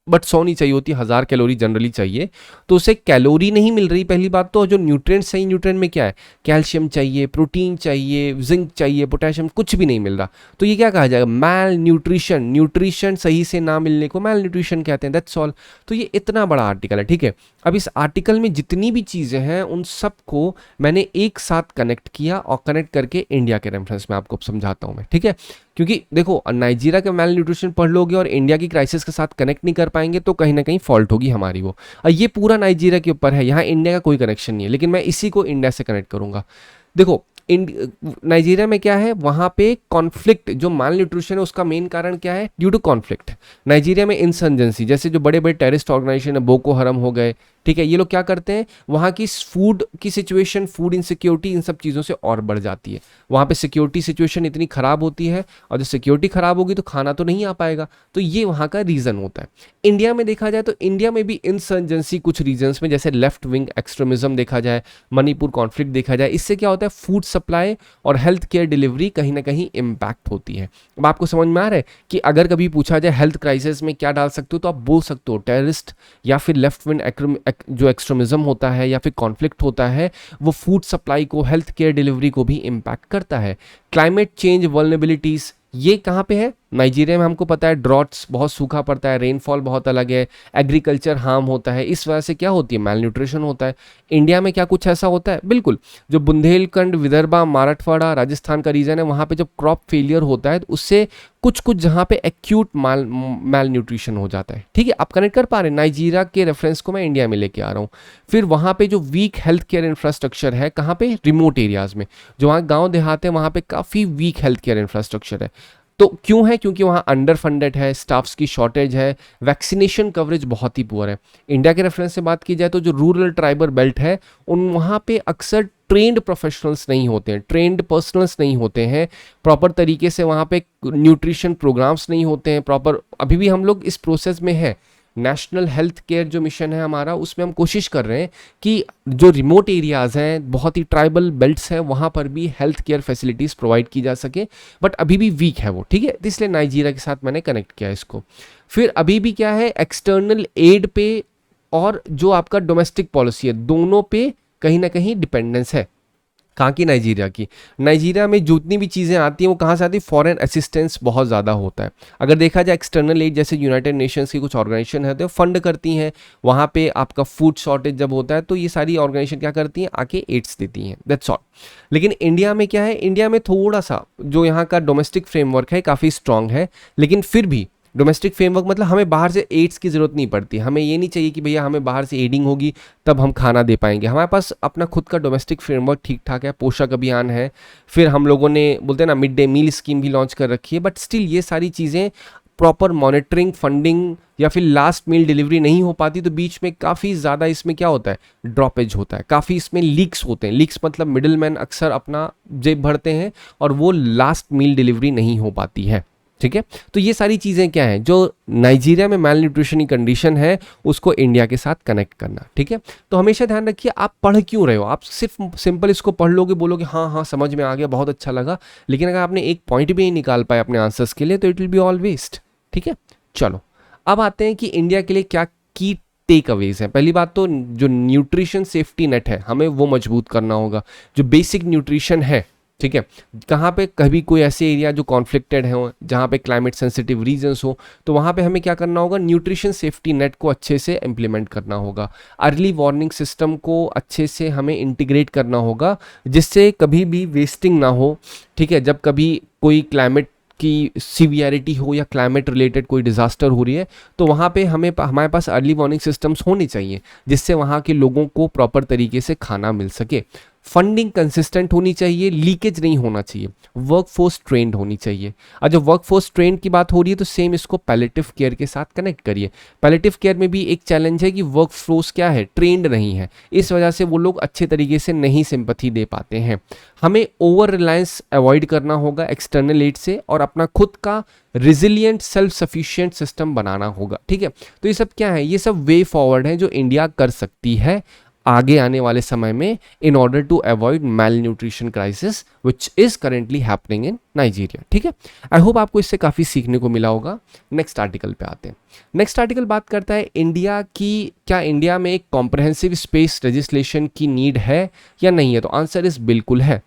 बट 100 नहीं चाहिए होती, 1000 कैलोरी जनरली चाहिए, तो उसे कैलोरी नहीं मिल रही पहली बात तो। जो न्यूट्रिएंट्स चाहिए, न्यूट्रिएंट में क्या है, कैल्शियम चाहिए, प्रोटीन चाहिए, जिंक चाहिए, पोटेशियम, कुछ भी नहीं मिल रहा, तो ये क्या कहा जाएगा, मेल न्यूट्रिशन। न्यूट्रिशन सही से ना मिलने को मेल न्यूट्रिशन कहते हैं, दैट्स ऑल। तो ये इतना बड़ा आर्टिकल है, ठीक है। अब इस आर्टिकल में जितनी भी चीज़ें हैं उन सबको मैंने एक साथ कनेक्ट किया और कनेक्ट करके इंडिया के रेफरेंस में आपको समझाता हूँ मैं, ठीक है। क्योंकि देखो नाइजीरिया के मेल न्यूट्रिशन पढ़ लोगे और इंडिया की क्राइसिस के साथ कनेक्ट नहीं कर पाएंगे तो कहीं ना कहीं फॉल्ट होगी हमारी वो। और ये पूरा नाइजीरिया के ऊपर है, यहाँ इंडिया का कोई कनेक्शन नहीं है, लेकिन मैं इसी को इंडिया से कनेक्ट करूँगा। देखो नाइजीरिया में क्या है, वहां पे कॉन्फ्लिक्ट, जो माल न्यूट्रिशन है उसका मेन कारण क्या है, ड्यू टू कॉन्फ्लिक्ट। नाइजीरिया में इंसर्जेंसी, जैसे जो बड़े बड़े टेररिस्ट ऑर्गेनाइजेशन है, बोको हरम हो गए, ठीक है, ये लोग क्या करते हैं, वहाँ की फूड की सिचुएशन, फूड इनसिक्योरिटी, इन सब चीज़ों से और बढ़ जाती है। वहाँ पे सिक्योरिटी सिचुएशन इतनी ख़राब होती है, और जब सिक्योरिटी ख़राब होगी तो खाना तो नहीं आ पाएगा, तो ये वहाँ का रीज़न होता है। इंडिया में देखा जाए तो इंडिया में भी इंसर्जेंसी कुछ रीजन्स में, जैसे लेफ्ट विंग एक्सट्रीमिज्म देखा जाए, मणिपुर कॉन्फ्लिक्ट देखा जाए, इससे क्या होता है, फूड सप्लाई और हेल्थ केयर डिलीवरी कहीं ना कहीं इम्पैक्ट होती है। अब आपको समझ में आ रहा है कि अगर कभी पूछा जाए हेल्थ क्राइसिस में क्या डाल सकते हो, तो आप बोल सकते हो टेररिस्ट या फिर लेफ्ट विंग जो एक्सट्रीमिज्म होता है या फिर कॉन्फ्लिक्ट होता है वो फूड सप्लाई को, हेल्थ केयर डिलीवरी को भी इम्पैक्ट करता है। क्लाइमेट चेंज वल्नरेबिलिटीज़ ये कहाँ पे है? नाइजीरिया में हमको पता है ड्रॉट्स, बहुत सूखा पड़ता है, रेनफॉल बहुत अलग है, एग्रीकल्चर हार्म होता है, इस वजह से क्या होती है? मैल न्यूट्रिशन होता है। इंडिया में क्या कुछ ऐसा होता है? बिल्कुल। जो बुंदेलखंड, विदर्भा, मराठवाड़ा, राजस्थान का रीजन है वहाँ पे जब क्रॉप फेलियर होता है तो उससे कुछ कुछ जहाँ पे एक्यूट मैल न्यूट्रिशन हो जाता है। ठीक है, आप कनेक्ट कर पा रहे हैं? नाइजीरिया के रेफरेंस को मैं इंडिया में लेके आ रहा हूँ। फिर वहाँ पे जो वीक हेल्थ केयर इंफ्रास्ट्रक्चर है, कहाँ पे? रिमोट एरियाज में, जो वहाँ गाँव देहात है वहाँ पे काफ़ी वीक हेल्थ केयर इंफ्रास्ट्रक्चर है। तो क्यों है? क्योंकि वहाँ अंडर फंडेड है, स्टाफ्स की शॉर्टेज है, वैक्सीनेशन कवरेज बहुत ही पुअर है। इंडिया के रेफरेंस से बात की जाए तो जो रूरल ट्राइबल बेल्ट है उन वहाँ पे अक्सर ट्रेंड प्रोफेशनल्स नहीं होते हैं, ट्रेंड पर्सनल्स नहीं होते हैं, प्रॉपर तरीके से वहाँ पे न्यूट्रिशन प्रोग्राम्स नहीं होते हैं प्रॉपर। अभी भी हम लोग इस प्रोसेस में हैं। नेशनल हेल्थ केयर जो मिशन है हमारा, उसमें हम कोशिश कर रहे हैं कि जो रिमोट एरियाज़ हैं, बहुत ही ट्राइबल बेल्ट्स हैं, वहाँ पर भी हेल्थ केयर फैसिलिटीज़ प्रोवाइड की जा सके, बट अभी भी वीक है वो। ठीक है, तो इसलिए नाइजीरिया के साथ मैंने कनेक्ट किया इसको। फिर अभी भी क्या है? एक्सटर्नल एड पे और जो आपका डोमेस्टिक पॉलिसी है, दोनों पे कहीं ना कहीं डिपेंडेंस है। कहाँ की? नाइजीरिया की। नाइजीरिया में जितनी भी चीज़ें आती हैं वो कहाँ से आती है? फॉरेन असिस्टेंस बहुत ज़्यादा होता है। अगर देखा जाए एक्सटर्नल एड, जैसे यूनाइटेड नेशंस की कुछ ऑर्गेनाइजेशन है तो फंड करती हैं, वहाँ पे आपका फूड शॉर्टेज जब होता है तो ये सारी ऑर्गेनाइजेशन क्या करती हैं? आके एड्स देती हैं, दैट्स ऑल। लेकिन इंडिया में क्या है? इंडिया में थोड़ा सा जो यहाँ का डोमेस्टिक फ्रेमवर्क है काफ़ी स्ट्रांग है, लेकिन फिर भी डोमेस्टिक फ्रेमवर्क मतलब हमें बाहर से एड्स की ज़रूरत नहीं पड़ती। हमें ये नहीं चाहिए कि भैया हमें बाहर से एडिंग होगी तब हम खाना दे पाएंगे। हमारे पास अपना खुद का डोमेस्टिक फ्रेमवर्क ठीक ठाक है, पोषक अभियान है, फिर हम लोगों ने बोलते हैं ना मिड डे मील स्कीम भी लॉन्च कर रखी है। बट स्टिल ये सारी चीज़ें प्रॉपर मॉनिटरिंग, फंडिंग या फिर लास्ट मील डिलीवरी नहीं हो पाती, तो बीच में काफ़ी ज़्यादा इसमें क्या होता है? ड्रॉपेज होता है, काफ़ी इसमें लीक्स होते हैं। लीक्स मतलब मिडिल मैन अक्सर अपना जेब भरते हैं और वो लास्ट मील डिलीवरी नहीं हो पाती है। ठीक है, तो ये सारी चीज़ें क्या हैं? जो नाइजीरिया में मैल न्यूट्रिशन की कंडीशन है उसको इंडिया के साथ कनेक्ट करना। ठीक है, तो हमेशा ध्यान रखिए आप पढ़ क्यों रहे हो। आप सिर्फ सिंपल इसको पढ़ लोगे, बोलोगे हाँ हाँ समझ में आ गया, बहुत अच्छा लगा, लेकिन अगर आपने एक पॉइंट भी नहीं निकाल पाए अपने आंसर्स के लिए तो it will be all waste. ठीक है, चलो अब आते हैं कि इंडिया के लिए क्या की टेक अवेज हैं। पहली बात तो जो न्यूट्रिशन सेफ्टी नेट है हमें वो मजबूत करना होगा, जो बेसिक न्यूट्रिशन है। ठीक है, कहाँ पे कभी कोई ऐसे एरिया जो कॉन्फ्लिक्टेड हो, जहाँ पे क्लाइमेट सेंसिटिव रीजन्स हो, तो वहाँ पे हमें क्या करना होगा? न्यूट्रिशन सेफ्टी नेट को अच्छे से इम्प्लीमेंट करना होगा। अर्ली वार्निंग सिस्टम को अच्छे से हमें इंटीग्रेट करना होगा जिससे कभी भी वेस्टिंग ना हो। ठीक है, जब कभी कोई क्लाइमेट की सीवियरिटी हो या क्लाइमेट रिलेटेड कोई डिजास्टर हो रही है तो वहाँ पे हमारे पास अर्ली वार्निंग सिस्टम्स होने चाहिए जिससे वहाँ के लोगों को प्रॉपर तरीके से खाना मिल सके। फंडिंग कंसिस्टेंट होनी चाहिए, लीकेज नहीं होना चाहिए, वर्कफोर्स ट्रेंड होनी चाहिए। और जब वर्कफोर्स ट्रेंड की बात हो रही है तो सेम इसको पैलेटिव केयर के साथ कनेक्ट करिए। पैलेटिव केयर में भी एक चैलेंज है कि वर्कफोर्स क्या है? ट्रेंड नहीं है, इस वजह से वो लोग अच्छे तरीके से नहीं सिंपैथी दे पाते हैं। हमें ओवर रिलायंस अवॉइड करना होगा एक्सटर्नल एड से और अपना खुद का रिजिलियंट सेल्फ सफिशिएंट सिस्टम बनाना होगा। ठीक है, तो ये सब क्या है? ये सब वे फॉरवर्ड है जो इंडिया कर सकती है आगे आने वाले समय में in order to avoid malnutrition crisis which is currently happening in Nigeria. ठीक है, आई होप आपको इससे काफ़ी सीखने को मिला होगा। नेक्स्ट आर्टिकल पे आते हैं। नेक्स्ट आर्टिकल बात करता है इंडिया की, क्या इंडिया में एक कॉम्प्रहेंसिव स्पेस लेजिस्लेशन की नीड है या नहीं है? तो आंसर इज बिल्कुल है।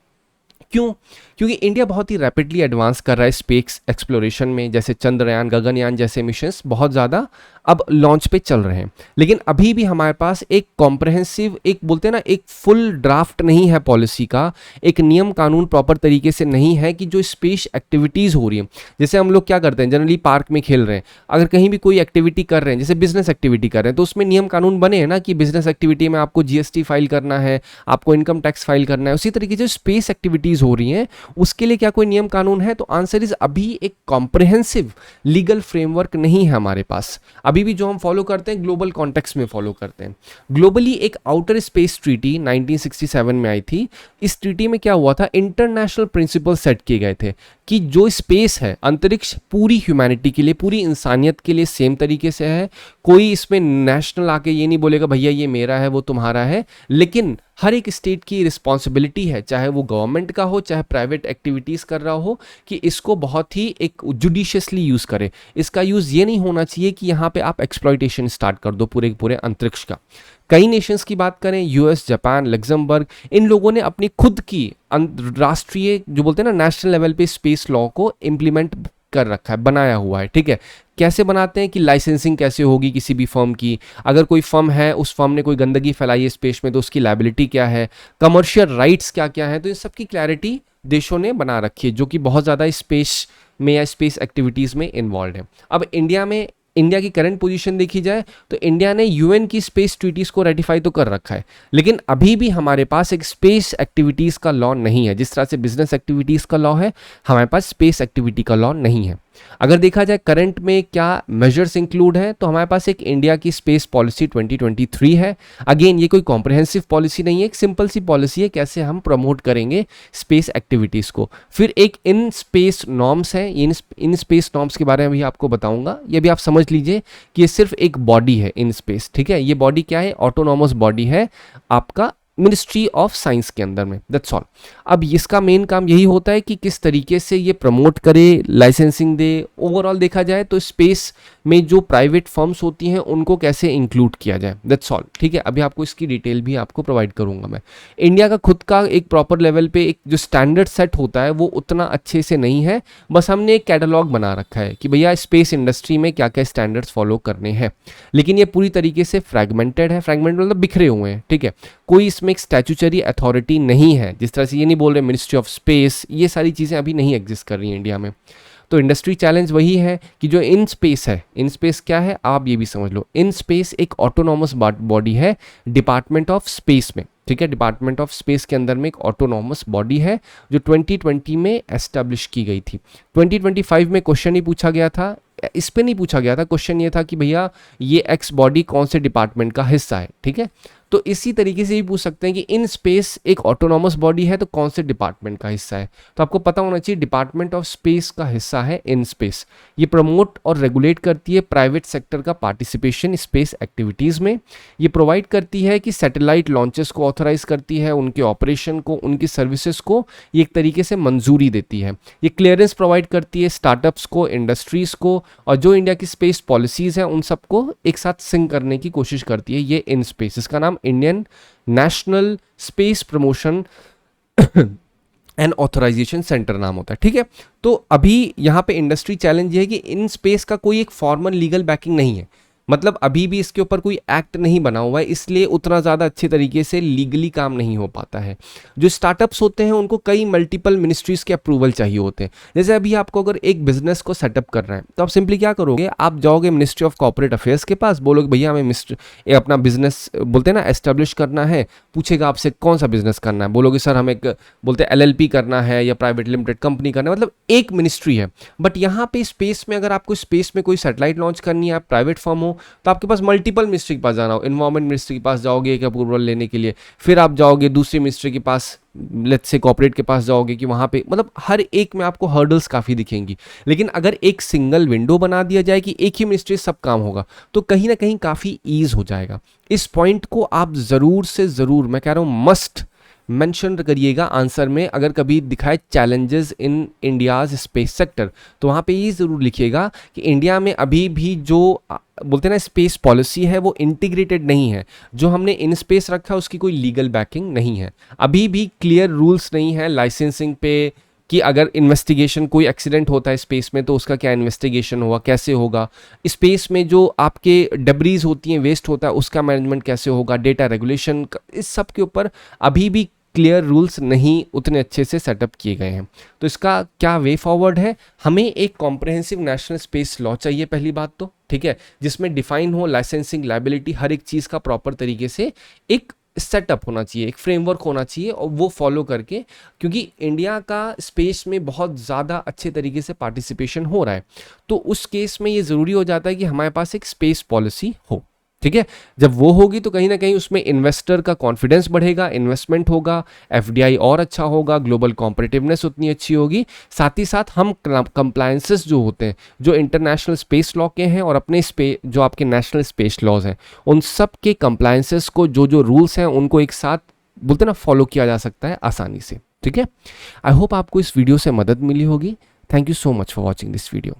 क्यों? क्योंकि इंडिया बहुत ही रैपिडली एडवांस कर रहा है स्पेस एक्सप्लोरेशन में, जैसे चंद्रयान, गगनयान जैसे मिशंस बहुत ज़्यादा अब लॉन्च पे चल रहे हैं। लेकिन अभी भी हमारे पास एक कॉम्प्रहेंसिव, एक बोलते हैं ना, एक फुल ड्राफ्ट नहीं है पॉलिसी का, एक नियम कानून प्रॉपर तरीके से नहीं है कि जो स्पेस एक्टिविटीज़ हो रही है, जैसे हम लोग क्या करते हैं जनरली पार्क में खेल रहे हैं, अगर कहीं भी कोई एक्टिविटी कर रहे हैं, जैसे बिजनेस एक्टिविटी कर रहे हैं, तो उसमें नियम कानून बने हैं ना कि बिजनेस एक्टिविटी में आपको जीएसटी फाइल करना है, आपको इनकम टैक्स फाइल करना है। उसी तरीके से स्पेस एक्टिविटीज़ हो रही हैं उसके लिए क्या कोई नियम कानून है? तो आंसर इज अभी एक कॉम्प्रहेंसिव लीगल फ्रेमवर्क नहीं है हमारे पास। अभी भी जो हम फॉलो करते हैं ग्लोबल कॉन्टेक्स्ट में फॉलो करते हैं। ग्लोबली एक आउटर स्पेस ट्रीटी 1967 में आई थी। इस ट्रीटी में क्या हुआ था? इंटरनेशनल प्रिंसिपल सेट किए गए थे कि जो स्पेस है, अंतरिक्ष, पूरी ह्यूमैनिटी के लिए, पूरी इंसानियत के लिए सेम तरीके से है। कोई इसमें नेशनल आके ये नहीं बोलेगा भैया ये मेरा है वो तुम्हारा है, लेकिन हर एक स्टेट की रिस्पॉन्सिबिलिटी है, चाहे वो गवर्नमेंट का हो चाहे प्राइवेट एक्टिविटीज़ कर रहा हो, कि इसको बहुत ही एक जुडिशियसली यूज़ करे। इसका यूज़ ये नहीं होना चाहिए कि यहाँ पे आप एक्सप्लॉइटेशन स्टार्ट कर दो पूरे अंतरिक्ष का। कई नेशंस की बात करें, यूएस, जापान, लग्जमबर्ग, इन लोगों ने अपनी खुद की राष्ट्रीय जो बोलते हैं ना नेशनल लेवल पे स्पेस लॉ को इम्प्लीमेंट कर रखा है, बनाया हुआ है। ठीक है, कैसे बनाते हैं कि लाइसेंसिंग कैसे होगी किसी भी फर्म की, अगर कोई फर्म है, उस फर्म ने कोई गंदगी फैलाई है स्पेस में तो उसकी लायबिलिटी क्या है, कमर्शियल राइट्स क्या क्या है, तो इन सब की क्लैरिटी देशों ने बना रखी है जो कि बहुत ज़्यादा स्पेस में या स्पेस एक्टिविटीज़ में इन्वॉल्व है। अब इंडिया की करंट पोजीशन देखी जाए तो इंडिया ने यूएन की स्पेस ट्रीटीज़ को रेटिफाई तो कर रखा है, लेकिन अभी भी हमारे पास एक स्पेस एक्टिविटीज़ का लॉ नहीं है। जिस तरह से बिजनेस एक्टिविटीज़ का लॉ है, हमारे पास स्पेस एक्टिविटी का लॉ नहीं है। अगर देखा जाए करंट में क्या मेजर्स इंक्लूड हैं, तो हमारे पास एक इंडिया की स्पेस पॉलिसी 2023 है। अगेन ये कोई कॉम्प्रिहेंसिव पॉलिसी नहीं है, एक सिंपल सी पॉलिसी है कैसे हम प्रमोट करेंगे स्पेस एक्टिविटीज़ को। फिर एक इन स्पेस नॉर्म्स है, इन स्पेस नॉर्म्स के बारे में भी आपको बताऊंगा। ये भी आप समझ लीजिए कि ये सिर्फ एक बॉडी है इन स्पेस। ठीक है, ये बॉडी क्या है, ऑटोनॉमस बॉडी है आपका मिनिस्ट्री ऑफ साइंस के अंदर में, दैट्स ऑल। अब इसका मेन काम यही होता है कि किस तरीके से ये प्रमोट करे, लाइसेंसिंग दे। ओवरऑल देखा जाए तो स्पेस में जो प्राइवेट फर्म्स होती हैं उनको कैसे इंक्लूड किया जाए, दैट्स ऑल। ठीक है, अभी आपको इसकी डिटेल भी आपको प्रोवाइड करूंगा मैं। इंडिया का खुद का एक प्रॉपर लेवल पे एक जो स्टैंडर्ड सेट होता है वो उतना अच्छे से नहीं है, बस हमने एक कैटलॉग बना रखा है कि भैया स्पेस इंडस्ट्री में क्या क्या स्टैंडर्ड्स फॉलो करने हैं, लेकिन ये पूरी तरीके से फ्रैगमेंटेड है। फ्रैगमेंटेड मतलब बिखरे हुए हैं। ठीक है, कोई इसमें एक स्टैट्यूटरी अथॉरिटी नहीं है। जिस तरह से ये नहीं बोल रहे मिनिस्ट्री ऑफ स्पेस, ये सारी चीज़ें अभी नहीं एग्जिस्ट कर रही हैं इंडिया में। तो इंडस्ट्री चैलेंज वही है कि जो इन स्पेस है, इन स्पेस क्या है आप ये भी समझ लो, इन स्पेस एक ऑटोनॉमस बॉडी है डिपार्टमेंट ऑफ स्पेस में। ठीक है, डिपार्टमेंट ऑफ स्पेस के अंदर में एक ऑटोनॉमस बॉडी है जो 2020 में एस्टेब्लिश की गई थी। 2025 में क्वेश्चन ही पूछा गया था, इस पे नहीं पूछा गया था, क्वेश्चन ये था कि भैया ये एक्स बॉडी कौन से डिपार्टमेंट का हिस्सा है। ठीक है, तो इसी तरीके से भी पूछ सकते हैं कि इन स्पेस एक ऑटोनॉमस बॉडी है तो कौन से डिपार्टमेंट का हिस्सा है। तो आपको पता होना चाहिए डिपार्टमेंट ऑफ स्पेस का हिस्सा है इन स्पेस। ये प्रमोट और रेगुलेट करती है प्राइवेट सेक्टर का पार्टिसिपेशन स्पेस एक्टिविटीज़ में। ये प्रोवाइड करती है कि सैटेलाइट लॉन्चेस को ऑथराइज करती है, उनके ऑपरेशन को, उनकी सर्विसेज को ये एक तरीके से मंजूरी देती है। ये क्लियरेंस प्रोवाइड करती है स्टार्टअप्स को, इंडस्ट्रीज़ को, और जो इंडिया की स्पेस पॉलिसीज़ हैं उन सबको एक साथ सिंक करने की कोशिश करती है ये इन स्पेस। इसका नाम Indian National Space Promotion and Authorisation Centre नाम होता है। ठीक है, तो अभी यहाँ पे इंडस्ट्री चैलेंज ये है कि इन स्पेस का कोई एक फॉर्मल लीगल बैकिंग नहीं है, मतलब अभी भी इसके ऊपर कोई एक्ट नहीं बना हुआ है, इसलिए उतना ज़्यादा अच्छे तरीके से लीगली काम नहीं हो पाता है। जो स्टार्टअप्स होते हैं उनको कई मल्टीपल मिनिस्ट्रीज़ के अप्रूवल चाहिए होते हैं। जैसे अभी आपको अगर एक बिजनेस को सेटअप करना है तो आप सिंपली क्या करोगे, आप जाओगे मिनिस्ट्री ऑफ कॉर्पोरेट अफेयर्स के पास, बोलोगे भैया हमें अपना बिजनेस बोलते हैं ना एस्टेब्लिश करना है, पूछेगा आपसे कौन सा बिजनेस करना है, बोलोगे सर हमें बोलते हैं LLP करना है या प्राइवेट लिमिटेड कंपनी करना है, मतलब एक मिनिस्ट्री है। बट यहाँ पे स्पेस में अगर आपको स्पेस में कोई सैटेलाइट लॉन्च करनी है, आप प्राइवेट फर्म हो, तो आपके पास मल्टीपल मिनिस्ट्री के पास जाना हो। इन्वायरमेंट मिनिस्ट्री के पास जाओगे एक अप्रूवल लेने के लिए, फिर आप जाओगे दूसरी मिनिस्ट्री के पास, लेट्स से कॉर्पोरेट के पास जाओगे कि वहाँ पे मतलब हर एक में आपको हर्डल्स काफ़ी दिखेंगी। लेकिन अगर एक सिंगल विंडो बना दिया जाए कि एक ही मिनिस्ट्री सब काम होगा तो कहीं ना कहीं काफ़ी ईज हो जाएगा। इस पॉइंट को आप ज़रूर से ज़रूर, मैं कह रहा हूँ मस्ट मेंशन करिएगा आंसर में। अगर कभी दिखाए challenges in India's space sector तो वहाँ पे ये ज़रूर लिखिएगा कि इंडिया में अभी भी जो बोलते हैं ना स्पेस पॉलिसी है वो इंटीग्रेटेड नहीं है। जो हमने इन स्पेस रखा है उसकी कोई लीगल बैकिंग नहीं है, अभी भी क्लियर रूल्स नहीं है लाइसेंसिंग पे कि अगर इन्वेस्टिगेशन कोई एक्सीडेंट होता है स्पेस में तो उसका क्या इन्वेस्टिगेशन होगा, कैसे होगा, स्पेस में जो आपके डब्रीज होती हैं, वेस्ट होता है, उसका मैनेजमेंट कैसे होगा, डेटा रेगुलेशन, इस सब के ऊपर अभी भी क्लियर रूल्स नहीं उतने अच्छे से सेटअप किए गए हैं। तो इसका क्या वे फॉरवर्ड है, हमें एक कॉम्प्रिहेंसिव नेशनल स्पेस लॉ चाहिए पहली बात तो, ठीक है, जिसमें डिफाइन हो लाइसेंसिंग, लायबिलिटी, हर एक चीज़ का प्रॉपर तरीके से एक सेटअप होना चाहिए, एक फ्रेमवर्क होना चाहिए और वो फॉलो करके, क्योंकि इंडिया का स्पेस में बहुत ज़्यादा अच्छे तरीके से पार्टिसिपेशन हो रहा है तो उस केस में ये ज़रूरी हो जाता है कि हमारे पास एक स्पेस पॉलिसी हो। ठीक है, जब वो होगी तो कहीं ना कहीं उसमें इन्वेस्टर का कॉन्फिडेंस बढ़ेगा, इन्वेस्टमेंट होगा, FDI और अच्छा होगा, ग्लोबल कॉम्पिटिटिवनेस उतनी अच्छी होगी, साथ ही साथ हम कंप्लायंसेस जो होते हैं जो इंटरनेशनल स्पेस लॉ के हैं और अपने जो आपके नेशनल स्पेस लॉज हैं उन सब के कंप्लायंसेस को जो रूल्स हैं उनको एक साथ बोलते ना फॉलो किया जा सकता है आसानी से। ठीक है, आई होप आपको इस वीडियो से मदद मिली होगी। Thank you so much for watching this video.